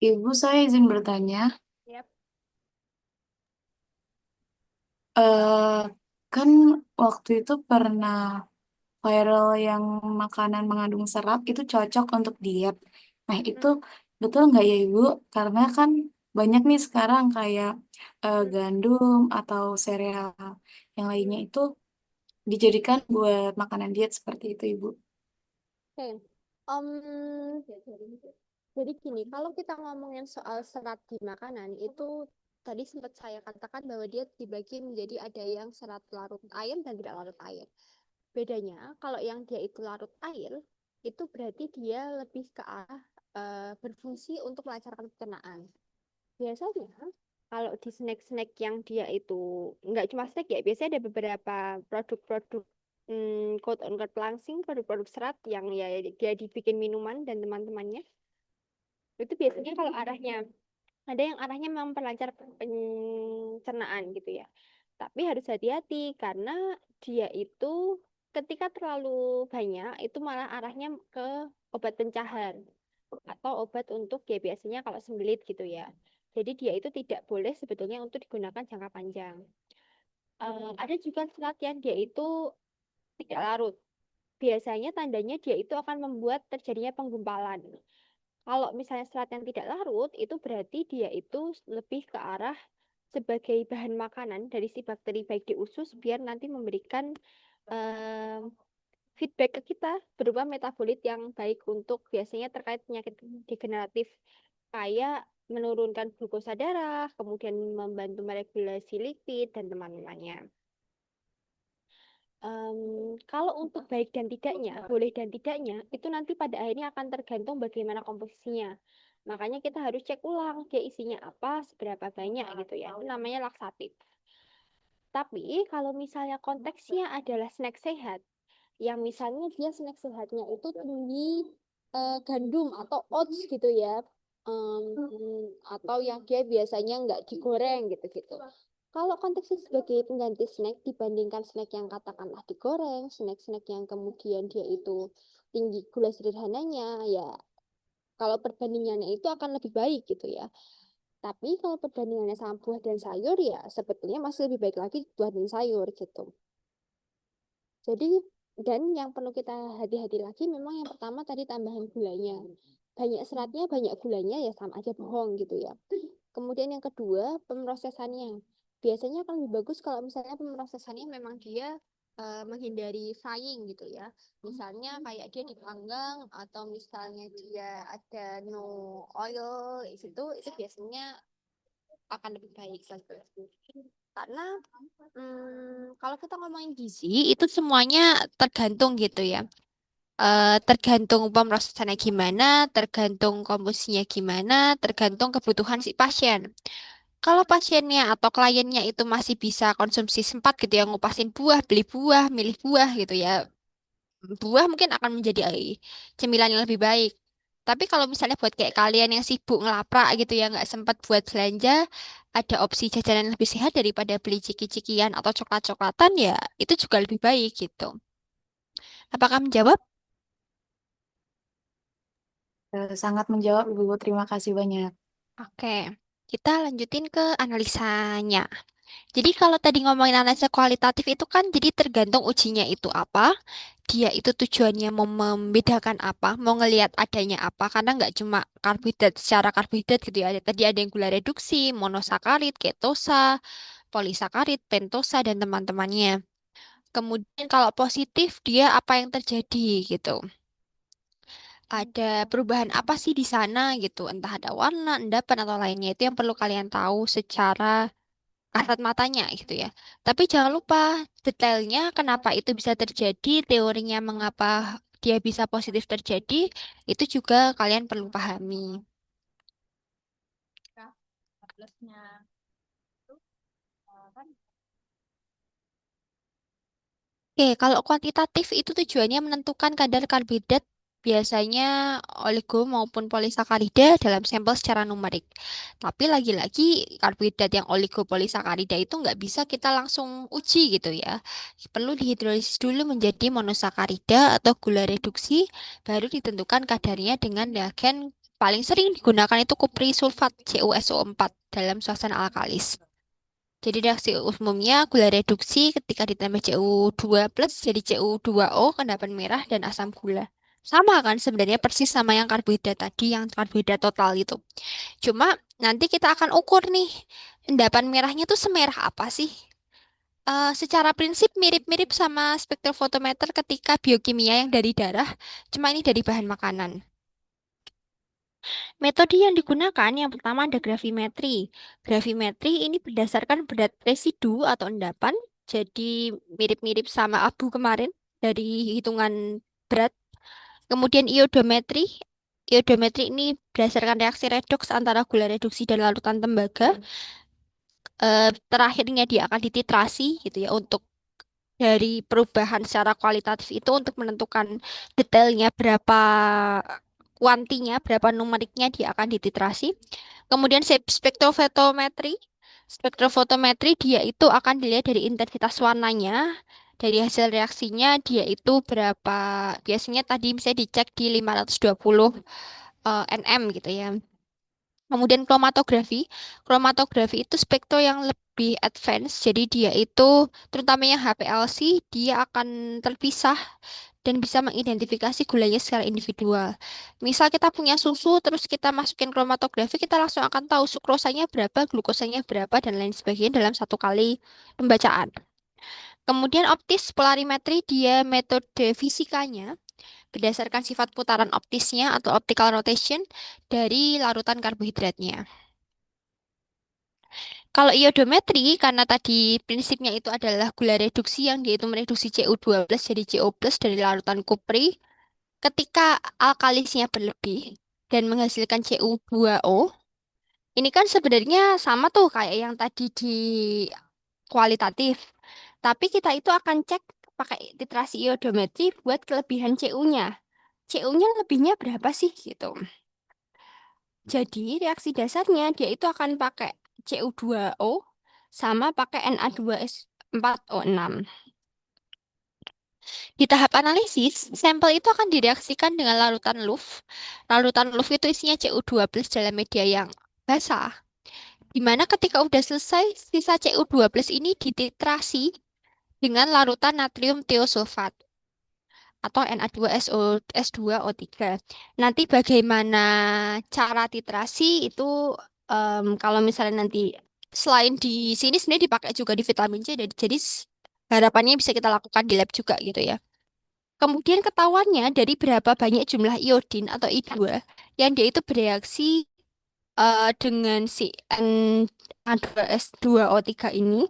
[SPEAKER 2] Ibu, saya izin bertanya.
[SPEAKER 1] Yap.
[SPEAKER 2] eh kan waktu itu pernah viral yang makanan mengandung serat itu cocok untuk diet. Nah, itu betul nggak ya, Ibu? Karena kan banyak nih sekarang kayak gandum atau sereal yang lainnya itu dijadikan buat makanan diet seperti itu, Ibu.
[SPEAKER 1] Oke. Jadi gini, kalau kita ngomongin soal serat di makanan, itu tadi sempat saya katakan bahwa dia dibagi menjadi ada yang serat larut air dan tidak larut air. Bedanya, kalau yang dia itu larut air, itu berarti dia lebih ke arah berfungsi untuk melancarkan pencernaan. Biasanya, kalau di snack-snack yang dia itu, nggak cuma snack ya, biasanya ada beberapa produk-produk quote on quote langsing, produk-produk serat yang ya dia dibikin minuman dan teman-temannya. Itu biasanya kalau arahnya, ada yang arahnya memperlancar pencernaan gitu ya. Tapi harus hati-hati karena dia itu ketika terlalu banyak itu malah arahnya ke obat pencahar atau obat untuk ya biasanya kalau sembelit gitu ya. Jadi dia itu tidak boleh sebetulnya untuk digunakan jangka panjang. Ada juga serat yang dia itu tidak larut. Biasanya tandanya dia itu akan membuat terjadinya penggumpalan. Kalau misalnya serat yang tidak larut, itu berarti dia itu lebih ke arah sebagai bahan makanan dari si bakteri baik di usus biar nanti memberikan eh, feedback ke kita berupa metabolit yang baik untuk biasanya terkait penyakit degeneratif kayak menurunkan glukosa darah, kemudian membantu meregulasi lipid dan teman-temannya. Kalau untuk baik dan tidaknya, boleh dan tidaknya, itu nanti pada akhirnya akan tergantung bagaimana komposisinya. Makanya kita harus cek ulang dia isinya apa, seberapa banyak gitu ya. Itu namanya laksatif. Tapi kalau misalnya konteksnya adalah snack sehat, yang misalnya dia snack sehatnya itu tinggi gandum atau oats gitu ya, atau yang dia biasanya nggak digoreng gitu-gitu. Kalau konteksnya sebagai pengganti snack dibandingkan snack yang katakanlah digoreng, snack-snack yang kemudian dia itu tinggi gula sederhananya, ya kalau perbandingannya itu akan lebih baik gitu ya. Tapi kalau perbandingannya sama buah dan sayur ya sebetulnya masih lebih baik lagi buah dan sayur gitu. Jadi, dan yang perlu kita hati-hati lagi memang yang pertama tadi tambahan gulanya. Banyak seratnya, banyak gulanya ya sama aja bohong gitu ya. Kemudian yang kedua, pemrosesannya. Biasanya akan lebih bagus kalau misalnya pemrosesannya memang dia menghindari frying gitu ya. Misalnya kayak dia dipanggang atau misalnya dia ada no oil itu biasanya akan lebih baik karena kalau kita ngomongin gizi itu semuanya tergantung gitu ya. Tergantung pemrosesannya gimana, tergantung komposisinya gimana, tergantung kebutuhan si pasien. Kalau pasiennya atau kliennya itu masih bisa konsumsi sempat gitu ya, ngupasin buah, beli buah, milih buah gitu ya, buah mungkin akan menjadi cemilan yang lebih baik. Tapi kalau misalnya buat kayak kalian yang sibuk ngelaprak gitu ya, nggak sempat buat belanja, ada opsi jajanan yang lebih sehat daripada beli ciki-cikian atau coklat-coklatan ya, itu juga lebih baik gitu. Apakah menjawab?
[SPEAKER 2] Sangat menjawab, Ibu. Terima kasih banyak.
[SPEAKER 1] Oke, kita lanjutin ke analisanya. Jadi kalau tadi ngomongin analisa kualitatif itu kan jadi tergantung ujinya itu apa, dia itu tujuannya mau membedakan apa, mau ngelihat adanya apa, karena nggak cuma karbohidrat secara karbohidrat gitu ya. Tadi ada yang gula reduksi, monosakarit, ketosa, polisakarit, pentosa, dan teman-temannya. Kemudian kalau positif dia apa yang terjadi gitu. Ada perubahan apa sih di sana gitu, entah ada warna, endapan atau lainnya itu yang perlu kalian tahu secara kasat matanya gitu ya. Tapi jangan lupa detailnya kenapa itu bisa terjadi, teorinya mengapa dia bisa positif terjadi, itu juga kalian perlu pahami. Oke, kalau kuantitatif itu tujuannya menentukan kadar karbohidrat biasanya oligo maupun polisakarida dalam sampel secara numerik. Tapi lagi-lagi karbohidrat yang oligopolisakarida itu nggak bisa kita langsung uji gitu ya. Perlu dihidrolisis dulu menjadi monosakarida atau gula reduksi, baru ditentukan kadarnya dengan reagen paling sering digunakan itu kupri sulfat CuSO4 dalam suasana alkalis. Jadi reaksi umumnya gula reduksi ketika ditambah Cu2 plus jadi Cu2O, endapan merah, dan asam gula. Sama kan sebenarnya persis sama yang karbohidrat tadi, yang karbohidrat total itu. Cuma nanti kita akan ukur nih, endapan merahnya tuh semerah apa sih? Secara prinsip mirip-mirip sama spektrofotometer ketika biokimia yang dari darah, cuma ini dari bahan makanan. Metode yang digunakan yang pertama ada gravimetri. Gravimetri ini berdasarkan berat residu atau endapan, jadi mirip-mirip sama abu kemarin dari hitungan berat. Kemudian iodometri. Iodometri ini berdasarkan reaksi redoks antara gula reduksi dan larutan tembaga. Terakhirnya dia akan dititrasi gitu ya untuk dari perubahan secara kualitatif itu untuk menentukan detailnya berapa kuantinya, berapa numeriknya dia akan dititrasi. Kemudian spektrofotometri. Spektrofotometri dia itu akan dilihat dari intensitas warnanya, dari hasil reaksinya dia itu berapa, biasanya tadi bisa dicek di 520 nm gitu ya. Kemudian kromatografi. Kromatografi itu spektro yang lebih advance. Jadi dia itu terutama yang HPLC dia akan terpisah dan bisa mengidentifikasi gulanya secara individual. Misal kita punya susu terus kita masukin kromatografi, kita langsung akan tahu sukrosanya berapa, glukosanya berapa dan lain sebagainya dalam satu kali pembacaan. Kemudian optis polarimetri dia metode fisikanya berdasarkan sifat putaran optisnya atau optical rotation dari larutan karbohidratnya. Kalau iodometri, karena tadi prinsipnya itu adalah gula reduksi yang dia itu mereduksi Cu2 plus jadi Co plus dari larutan kupri, ketika alkalisnya berlebih dan menghasilkan Cu2O, ini kan sebenarnya sama tuh kayak yang tadi di kualitatif. Tapi kita itu akan cek pakai titrasi iodometri buat kelebihan Cu-nya. Cu-nya lebihnya berapa sih gitu. Jadi reaksi dasarnya dia itu akan pakai Cu2O sama pakai Na2S4O6. Di tahap analisis, sampel itu akan direaksikan dengan larutan LUF. Larutan LUF itu isinya Cu2 plus dalam media yang basah. Di mana ketika udah selesai, sisa Cu2 plus ini dititrasi dengan larutan natrium tiosulfat atau Na2SO2O3. Nanti bagaimana cara titrasi itu kalau misalnya nanti selain di sini sebenarnya dipakai juga di vitamin C, jadi harapannya bisa kita lakukan di lab juga gitu ya. Kemudian ketahuannya dari berapa banyak jumlah iodin atau I2 yang dia itu bereaksi dengan si N2S2O3 ini,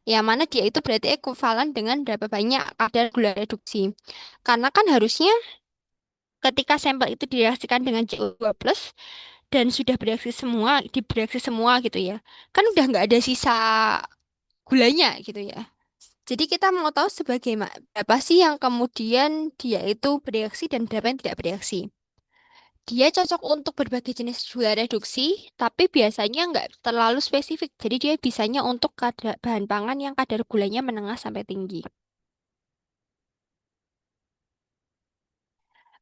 [SPEAKER 1] yang mana dia itu berarti ekuivalen dengan berapa banyak kadar gula reduksi. Karena kan harusnya ketika sampel itu direaksikan dengan CO2 plus dan sudah bereaksi semua gitu ya, kan udah nggak ada sisa gulanya gitu ya. Jadi kita mau tahu berapa sih yang kemudian dia itu bereaksi dan berapa yang tidak bereaksi. Dia cocok untuk berbagai jenis gula reduksi, tapi biasanya nggak terlalu spesifik. Jadi dia bisanya untuk bahan pangan yang kadar gulanya menengah sampai tinggi.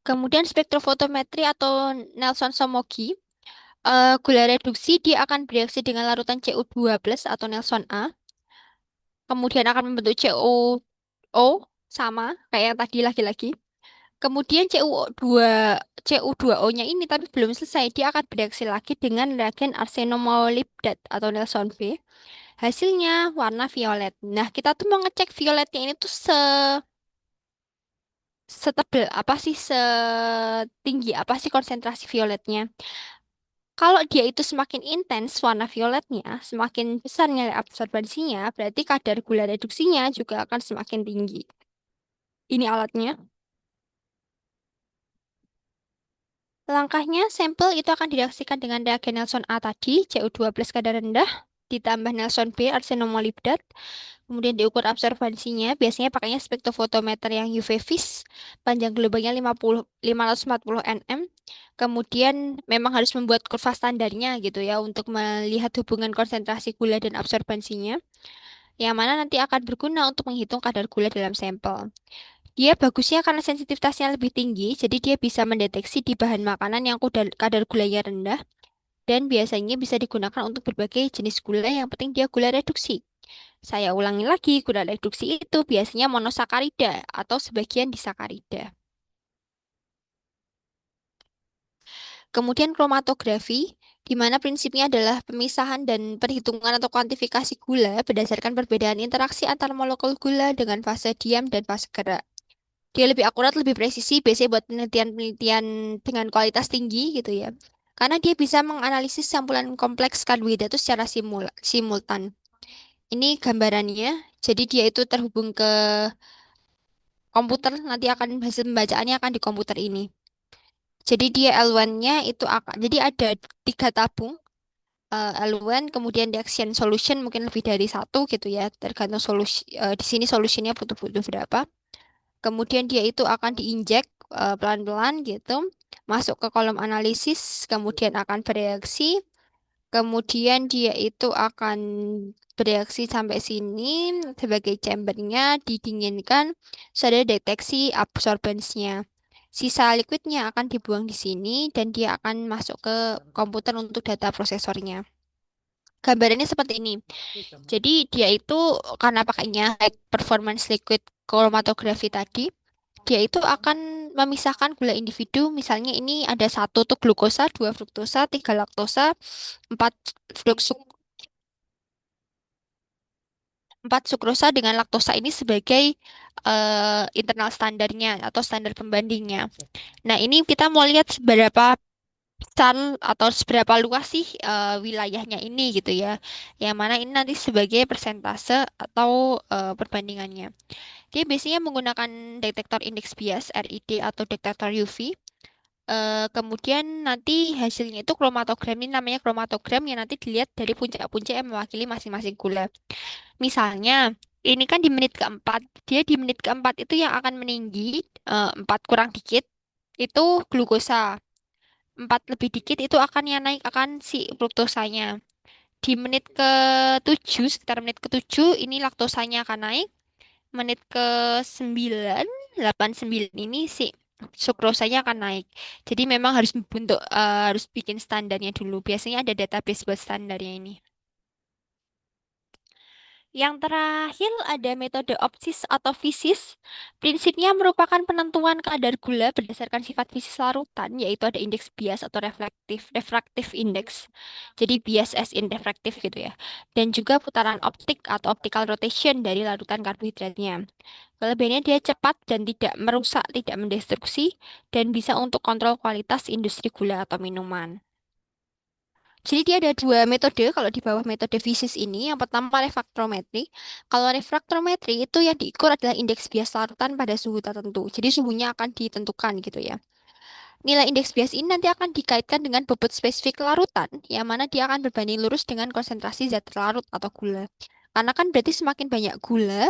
[SPEAKER 1] Kemudian spektrofotometri atau Nelson-Somogyi, gula reduksi dia akan bereaksi dengan larutan Cu2 plus atau Nelson A. Kemudian akan membentuk CuO sama kayak yang tadi lagi-lagi. Kemudian Cu2O-nya ini tapi belum selesai. Dia akan bereaksi lagi dengan reagen arsenomolibdat atau Nelson B. Hasilnya warna violet. Nah, kita tuh mau ngecek violetnya ini tuh setebal apa sih, setinggi apa sih konsentrasi violetnya. Kalau dia itu semakin intens warna violetnya, semakin besar nilai absorbansinya, berarti kadar gula reduksinya juga akan semakin tinggi. Ini alatnya. Langkahnya, sampel itu akan direaksikan dengan reagen Nelson A tadi, Cu2 plus kadar rendah, ditambah Nelson B, arsenomolibdat, kemudian diukur absorbansinya, biasanya pakainya spektrofotometer yang UV vis, panjang gelombangnya 540 nm, kemudian memang harus membuat kurva standarnya gitu ya, untuk melihat hubungan konsentrasi gula dan absorbansinya, yang mana nanti akan berguna untuk menghitung kadar gula dalam sampel. Dia bagusnya karena sensitivitasnya lebih tinggi, jadi dia bisa mendeteksi di bahan makanan yang kadar gulanya rendah dan biasanya bisa digunakan untuk berbagai jenis gula, yang penting dia gula reduksi. Saya ulangi lagi, gula reduksi itu biasanya monosakarida atau sebagian disakarida. Kemudian kromatografi, di mana prinsipnya adalah pemisahan dan perhitungan atau kuantifikasi gula berdasarkan perbedaan interaksi antar molekul gula dengan fase diam dan fase gerak. Dia lebih akurat, lebih presisi, biasanya buat penelitian-penelitian dengan kualitas tinggi gitu ya. Karena dia bisa menganalisis sampulan kompleks karbohidrat itu secara simultan. Ini gambarannya, jadi dia itu terhubung ke komputer, nanti akan hasil pembacaannya akan di komputer ini. Jadi dia L1-nya itu akan, jadi ada 3 tabung, L1, kemudian reaction solution mungkin lebih dari satu gitu ya, tergantung solusi, di sini solusinya butuh berapa. Kemudian dia itu akan diinjek pelan-pelan gitu, masuk ke kolom analisis, kemudian akan bereaksi, kemudian dia itu akan bereaksi sampai sini sebagai chambernya, didinginkan, sudah deteksi absorbensinya. Sisa liquidnya akan dibuang di sini dan dia akan masuk ke komputer untuk data prosesornya. Gambarannya seperti ini. Jadi dia itu karena pakainya high performance liquid chromatography tadi, dia itu akan memisahkan gula individu. Misalnya ini ada satu tuh glukosa, dua fruktosa, tiga laktosa, empat fruksuk, empat sukrosa dengan laktosa ini sebagai internal standarnya atau standar pembandingnya. Nah, ini kita mau lihat seberapa besar atau seberapa luas sih wilayahnya ini gitu ya. Yang mana ini nanti sebagai persentase atau perbandingannya. Dia biasanya menggunakan detektor indeks bias RID atau detektor UV. Kemudian nanti hasilnya itu kromatogram, ini namanya kromatogram yang nanti dilihat dari puncak-puncak yang mewakili masing-masing gula. Misalnya, ini kan di menit keempat, dia di menit keempat itu yang akan meninggi 4 kurang dikit, itu glukosa. 4 lebih dikit itu akan yang naik akan si fruktosanya. Di menit ke-7, sekitar menit ke-7, ini laktosanya akan naik. Menit ke-9, 8, 9 ini si sukrosanya akan naik. Jadi memang harus bikin standarnya dulu. Biasanya ada database buat standarnya ini. Yang terakhir ada metode OPSIS atau FISIS. Prinsipnya merupakan penentuan kadar gula berdasarkan sifat fisis larutan, yaitu ada indeks bias atau refraktif index. Jadi bias as in refraktif gitu ya. Dan juga putaran optik atau optical rotation dari larutan karbohidratnya. Kelebihannya dia cepat dan tidak merusak, tidak mendestruksi, dan bisa untuk kontrol kualitas industri gula atau minuman. Jadi dia ada 2 metode kalau di bawah metode fisis ini. Yang pertama refraktometri. Kalau refraktometri itu yang diukur adalah indeks bias larutan pada suhu tertentu. Jadi suhunya akan ditentukan gitu ya. Nilai indeks bias ini nanti akan dikaitkan dengan bobot spesifik larutan, yang mana dia akan berbanding lurus dengan konsentrasi zat terlarut atau gula. Karena kan berarti semakin banyak gula,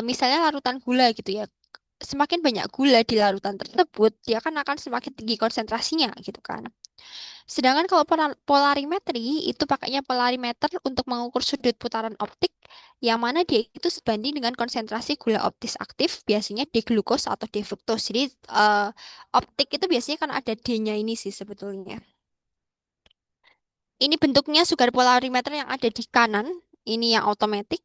[SPEAKER 1] misalnya larutan gula gitu ya, semakin banyak gula di larutan tersebut, dia kan akan semakin tinggi konsentrasinya gitu kan. Sedangkan kalau polarimetri itu pakainya polarimeter untuk mengukur sudut putaran optik, yang mana dia itu sebanding dengan konsentrasi gula optis aktif, biasanya D-glukos atau D-fruktos. Jadi optik itu biasanya kan ada D-nya ini sih sebetulnya. Ini bentuknya sugar polarimeter yang ada di kanan, ini yang otomatis.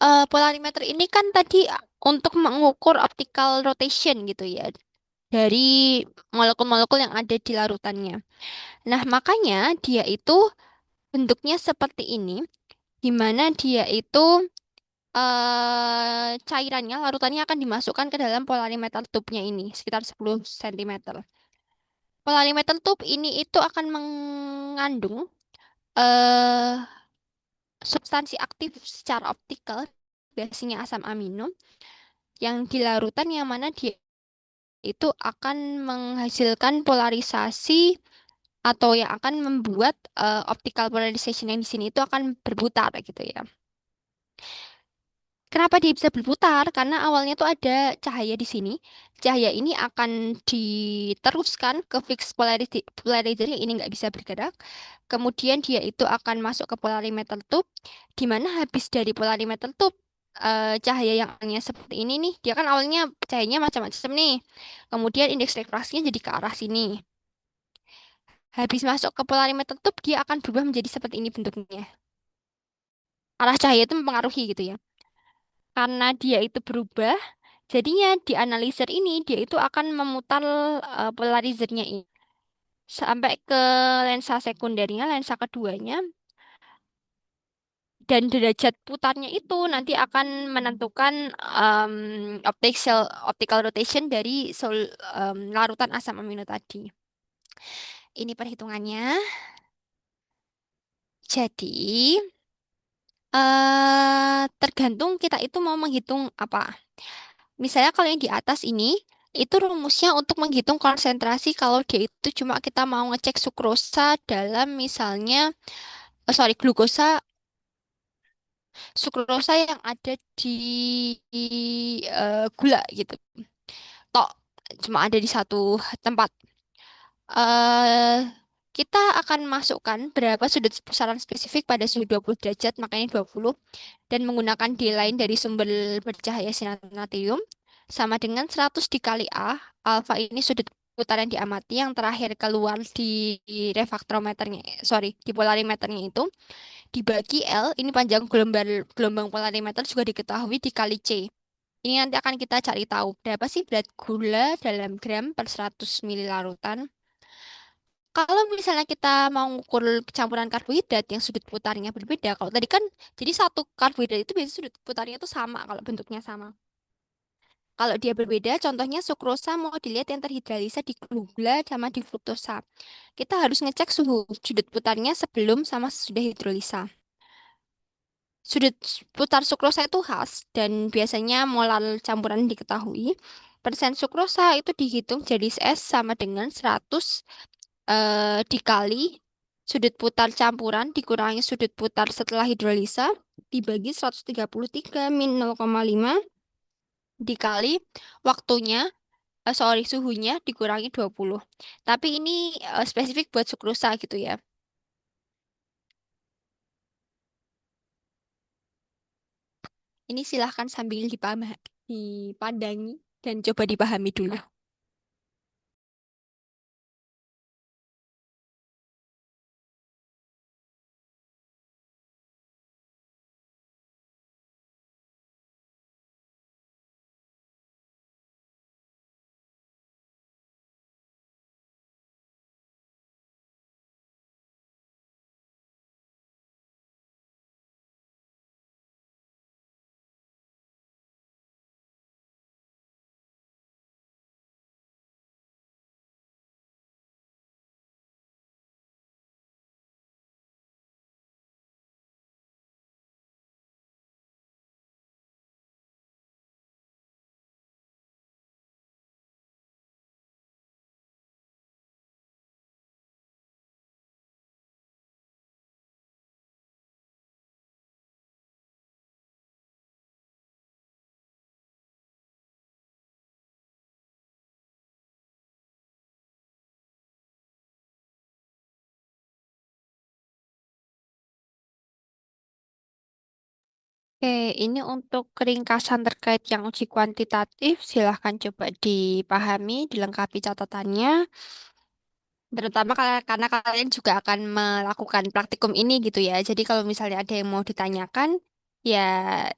[SPEAKER 1] Polarimeter ini kan tadi untuk mengukur optical rotation gitu ya, dari molekul-molekul yang ada di larutannya. Nah, makanya dia itu bentuknya seperti ini, di mana dia itu cairannya, larutannya akan dimasukkan ke dalam polarimeter tube-nya ini, sekitar 10 cm. Polarimeter tube ini itu akan mengandung eh substansi aktif secara optikal, biasanya asam amino, yang di larutan yang mana dia itu akan menghasilkan polarisasi atau yang akan membuat optical polarization yang di sini itu akan berputar gitu ya. Kenapa dia bisa berputar? Karena awalnya tuh ada cahaya di sini. Cahaya ini akan diteruskan ke fixed polarizer yang ini nggak bisa bergerak. Kemudian dia itu akan masuk ke polarimeter tube, di mana habis dari polarimeter tube cahaya yang awalnya seperti ini nih, dia kan awalnya cahayanya macam-macam nih. Kemudian indeks refraksinya jadi ke arah sini. Habis masuk ke polarimeter tuh dia akan berubah menjadi seperti ini bentuknya. Arah cahaya itu mempengaruhi gitu ya. Karena dia itu berubah, jadinya di analyzer ini dia itu akan memutar polarizernya ini sampai ke lensa sekundernya, lensa keduanya, dan derajat putarnya itu nanti akan menentukan optical rotation dari larutan asam amino tadi. Ini perhitungannya. Jadi, tergantung kita itu mau menghitung apa. Misalnya kalau yang di atas ini, itu rumusnya untuk menghitung konsentrasi kalau dia itu cuma kita mau ngecek sukrosa dalam misalnya, glukosa, sukrosa yang ada di gula gitu. Tok, cuma ada di satu tempat. eh Kita akan masukkan berapa sudut pusaran spesifik pada suhu 20 derajat, makanya 20, dan menggunakan D-line dari sumber bercahaya sinar natrium sama dengan 100 dikali A. Alfa ini sudut putaran diamati yang terakhir keluar di refraktometernya, di polarimeternya itu, dibagi L, ini panjang gelombang polarimeter juga diketahui dikali C. Ini nanti akan kita cari tahu berapa sih berat gula dalam gram per 100 ml larutan. Kalau misalnya kita mau ngukur campuran karbohidrat yang sudut putarnya berbeda, kalau tadi kan jadi satu karbohidrat itu biasanya sudut putarnya itu sama kalau bentuknya sama. Kalau dia berbeda, contohnya sukrosa mau dilihat yang terhidrolisa di gula sama di fruktosa. Kita harus ngecek suhu sudut putarnya sebelum sama sesudah hidrolisa. Sudut putar sukrosa itu khas dan biasanya molar campuran diketahui. Persen sukrosa itu dihitung jadi S sama dengan 100 dikali sudut putar campuran dikurangi sudut putar setelah hidrolisa dibagi 133 min 0,5 dikali waktunya, suhunya dikurangi 20. Tapi ini spesifik buat sukrosa gitu ya. Ini silahkan sambil dipandangi dan coba dipahami dulu. Oke, ini untuk ringkasan terkait yang uji kuantitatif, silahkan coba dipahami, dilengkapi catatannya. Terutama karena kalian juga akan melakukan praktikum ini gitu ya. Jadi kalau misalnya ada yang mau ditanyakan, ya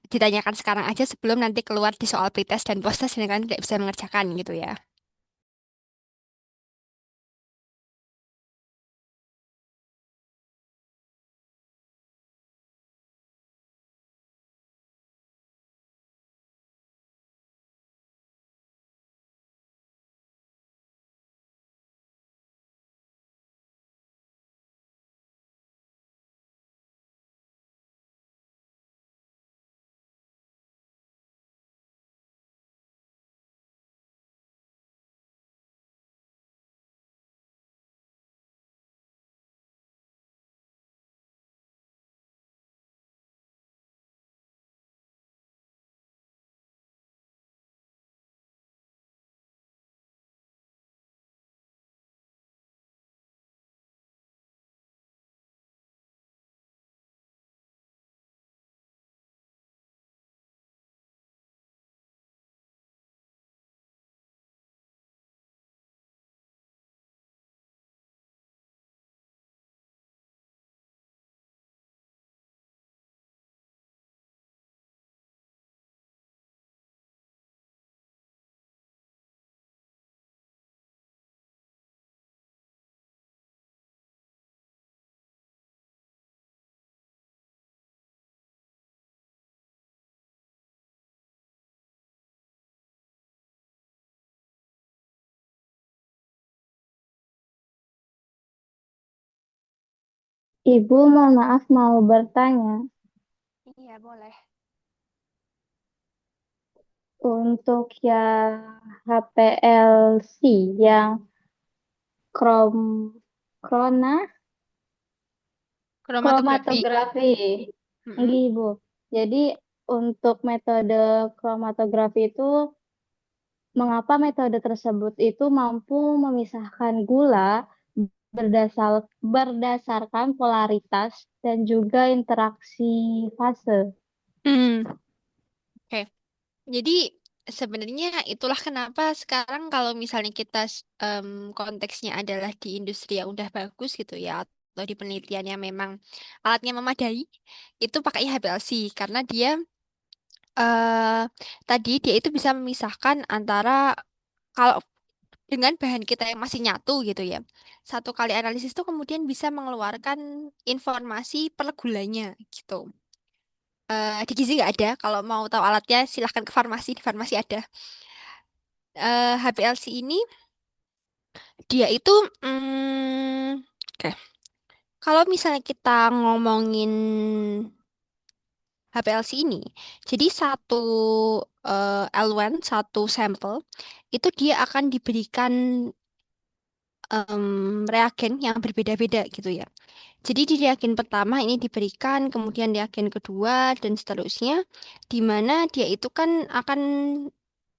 [SPEAKER 1] ditanyakan sekarang aja sebelum nanti keluar di soal pretest dan posttest ini kan tidak bisa mengerjakan gitu ya.
[SPEAKER 3] Ibu, mohon maaf mau bertanya.
[SPEAKER 1] Iya, boleh.
[SPEAKER 3] Untuk yang HPLC, yang krom, krona,
[SPEAKER 1] Kromatografi.
[SPEAKER 3] kromatografi.
[SPEAKER 1] Mm-mm.
[SPEAKER 3] Enggak, Ibu. Jadi untuk metode kromatografi itu, mengapa metode tersebut itu mampu memisahkan gula berdasarkan polaritas dan juga interaksi fase.
[SPEAKER 1] Hmm, oke. Jadi sebenarnya itulah kenapa sekarang kalau misalnya kita konteksnya adalah di industri yang udah bagus gitu ya, atau di penelitian yang memang alatnya memadai, itu pakai HPLC karena dia eh tadi dia itu bisa memisahkan antara kalau dengan bahan kita yang masih nyatu gitu ya. Satu kali analisis itu kemudian bisa mengeluarkan informasi per gulanya gitu. Di Gizi nggak ada. Kalau mau tahu alatnya silahkan ke farmasi. Di farmasi ada. HPLC ini dia itu oke. Kalau misalnya kita ngomongin HPLC ini, jadi satu L1, satu sampel itu dia akan diberikan reagen yang berbeda-beda gitu ya. Jadi di reagen pertama ini diberikan, kemudian reagen kedua dan seterusnya, di mana dia itu kan akan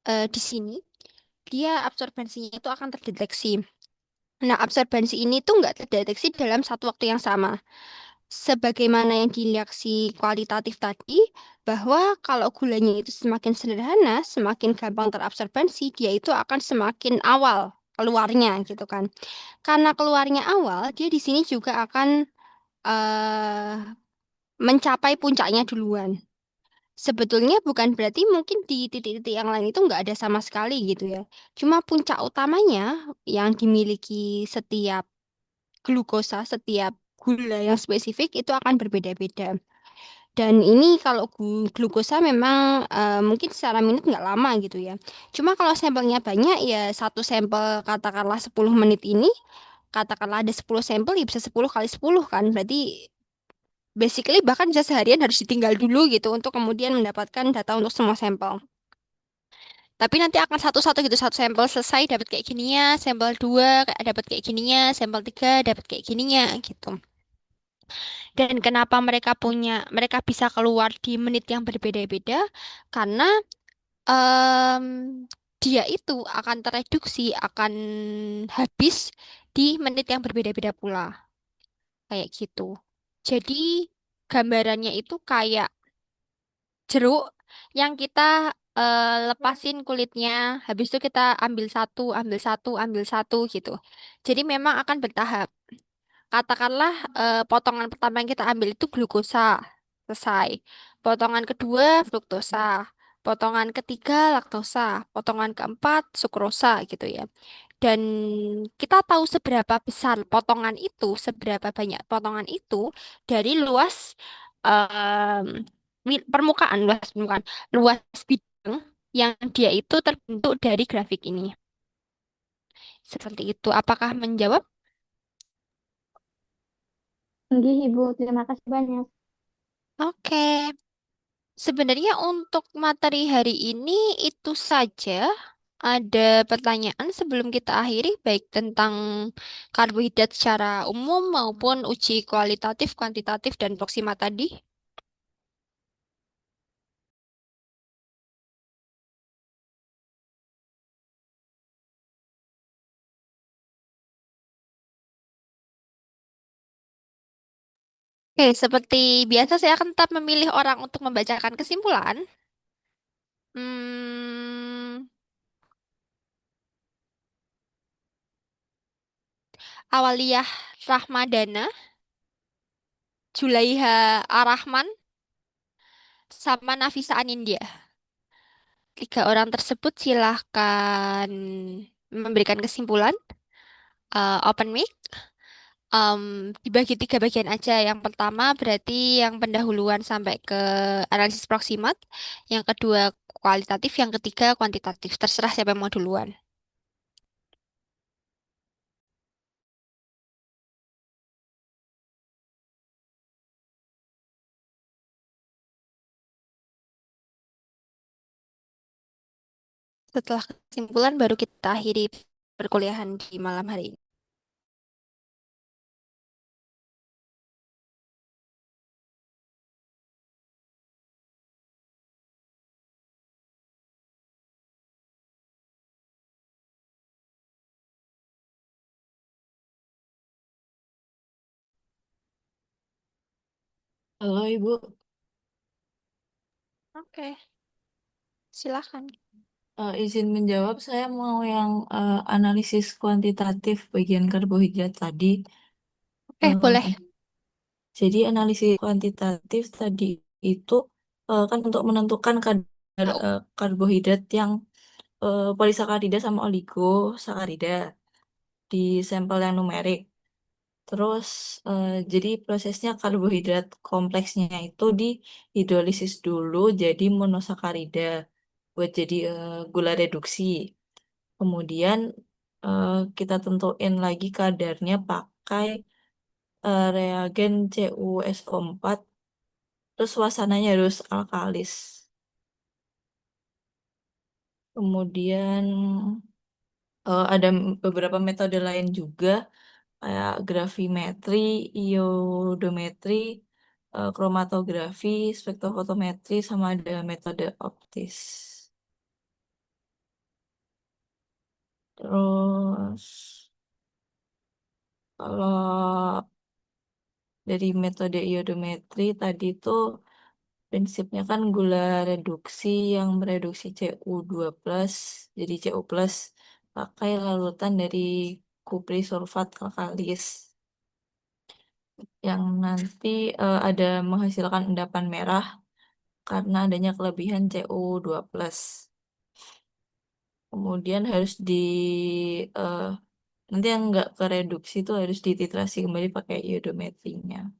[SPEAKER 1] di sini dia absorbensinya itu akan terdeteksi. Nah, absorbensi ini tuh nggak terdeteksi dalam satu waktu yang sama. Sebagaimana yang dilihat kualitatif tadi, bahwa kalau gulanya itu semakin sederhana, semakin gampang terabsorbensi, dia itu akan semakin awal keluarnya gitu kan. Karena keluarnya awal, dia di sini juga akan eh, mencapai puncaknya duluan. Sebetulnya bukan berarti mungkin di titik-titik yang lain itu nggak ada sama sekali gitu ya. Cuma puncak utamanya yang dimiliki setiap glukosa, setiap gula yang spesifik itu akan berbeda-beda. Dan ini kalau glukosa memang mungkin secara minut nggak lama gitu ya. Cuma kalau sampelnya banyak ya satu sampel katakanlah 10 menit ini, katakanlah ada 10 sampel ya bisa 10 kali 10 kan. Berarti basically bahkan bisa seharian harus ditinggal dulu gitu untuk kemudian mendapatkan data untuk semua sampel. Tapi nanti akan satu-satu gitu, satu sampel selesai dapat kayak gininya, sampel dua kayak dapat kayak gininya, sampel tiga dapat kayak gininya gitu. Dan kenapa mereka bisa keluar di menit yang berbeda-beda? Karena em, dia itu akan tereduksi, akan habis di menit yang berbeda-beda pula, kayak gitu. Jadi gambarannya itu kayak jeruk yang kita lepasin kulitnya, habis itu kita ambil satu, ambil satu, ambil satu gitu. Jadi memang akan bertahap. Katakanlah potongan pertama yang kita ambil itu glukosa, selesai. Potongan kedua fruktosa, potongan ketiga laktosa, potongan keempat sukrosa gitu ya. Dan kita tahu seberapa besar potongan itu, seberapa banyak potongan itu dari luas permukaan, luas bidang yang dia itu terbentuk dari grafik ini. Seperti itu. Apakah menjawab?
[SPEAKER 3] Enggak, Ibu. Terima kasih banyak.
[SPEAKER 1] Oke. Sebenarnya untuk materi hari ini itu saja. Ada pertanyaan sebelum kita akhiri, baik tentang karbohidrat secara umum maupun uji kualitatif, kuantitatif, dan proksima tadi. Oke, seperti biasa saya akan tetap memilih orang untuk membacakan kesimpulan. Hmm, Awaliyah Rahmadana, Julaiha Arahman, sama Nafisa Anindya. Tiga orang tersebut silahkan memberikan kesimpulan. Open mic. Dibagi tiga bagian aja. Yang pertama berarti yang pendahuluan sampai ke analisis proximat. Yang kedua kualitatif. Yang ketiga kuantitatif. Terserah siapa yang mau duluan. Setelah kesimpulan baru kita akhiri perkuliahan di malam hari ini.
[SPEAKER 2] Halo Ibu.
[SPEAKER 1] Oke, silakan.
[SPEAKER 2] Izin menjawab, saya mau yang analisis kuantitatif bagian karbohidrat tadi.
[SPEAKER 1] Oke, boleh.
[SPEAKER 2] Eh, jadi analisis kuantitatif tadi itu kan untuk menentukan kadar karbohidrat yang polisakarida sama oligosakarida di sampel yang numerik. Terus jadi prosesnya karbohidrat kompleksnya itu dihidrolisis dulu jadi monosakarida buat jadi gula reduksi. Kemudian kita tentuin lagi kadarnya pakai reagen CuSO4. Terus suasananya harus alkalis. Kemudian ada beberapa metode lain juga kayak gravimetri, iodometri, kromatografi, spektrofotometri, sama ada metode optis. Terus kalau dari metode iodometri tadi tuh prinsipnya kan gula reduksi yang mereduksi Cu2+ jadi Cu+, pakai larutan dari kupri sulfat alkalis yang nanti ada menghasilkan endapan merah karena adanya kelebihan Cu2+. Kemudian harus eh, nanti yang nggak kereduksi itu harus dititrasi kembali pakai iodometrinya.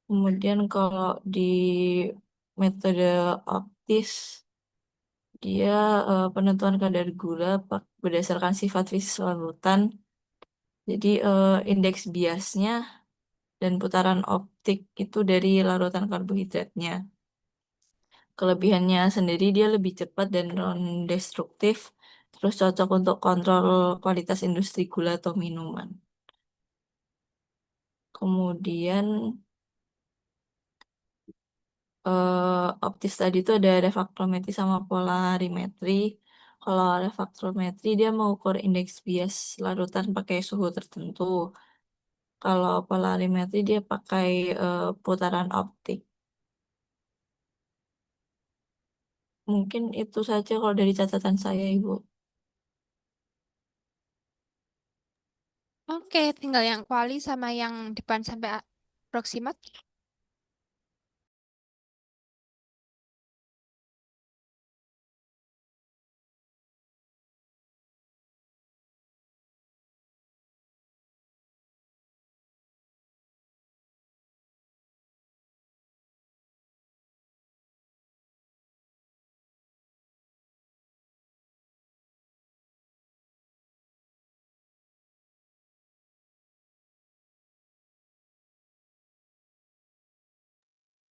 [SPEAKER 2] Kemudian kalau di metode optis, dia penentuan kadar gula berdasarkan sifat fisik larutan. Jadi indeks biasnya dan putaran optik itu dari larutan karbohidratnya. Kelebihannya sendiri dia lebih cepat dan non-destruktif, terus cocok untuk kontrol kualitas industri gula atau minuman. Kemudian optis tadi itu ada refraktometri sama polarimetri. Kalau refraktometri dia mengukur indeks bias larutan pakai suhu tertentu. Kalau polarimetri dia pakai putaran optik. Mungkin itu saja kalau dari catatan saya, Ibu.
[SPEAKER 1] Oke, tinggal yang kuali sama yang depan sampai proximat.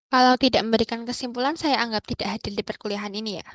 [SPEAKER 1] Kalau tidak memberikan kesimpulan, saya anggap tidak hadir di perkuliahan ini ya.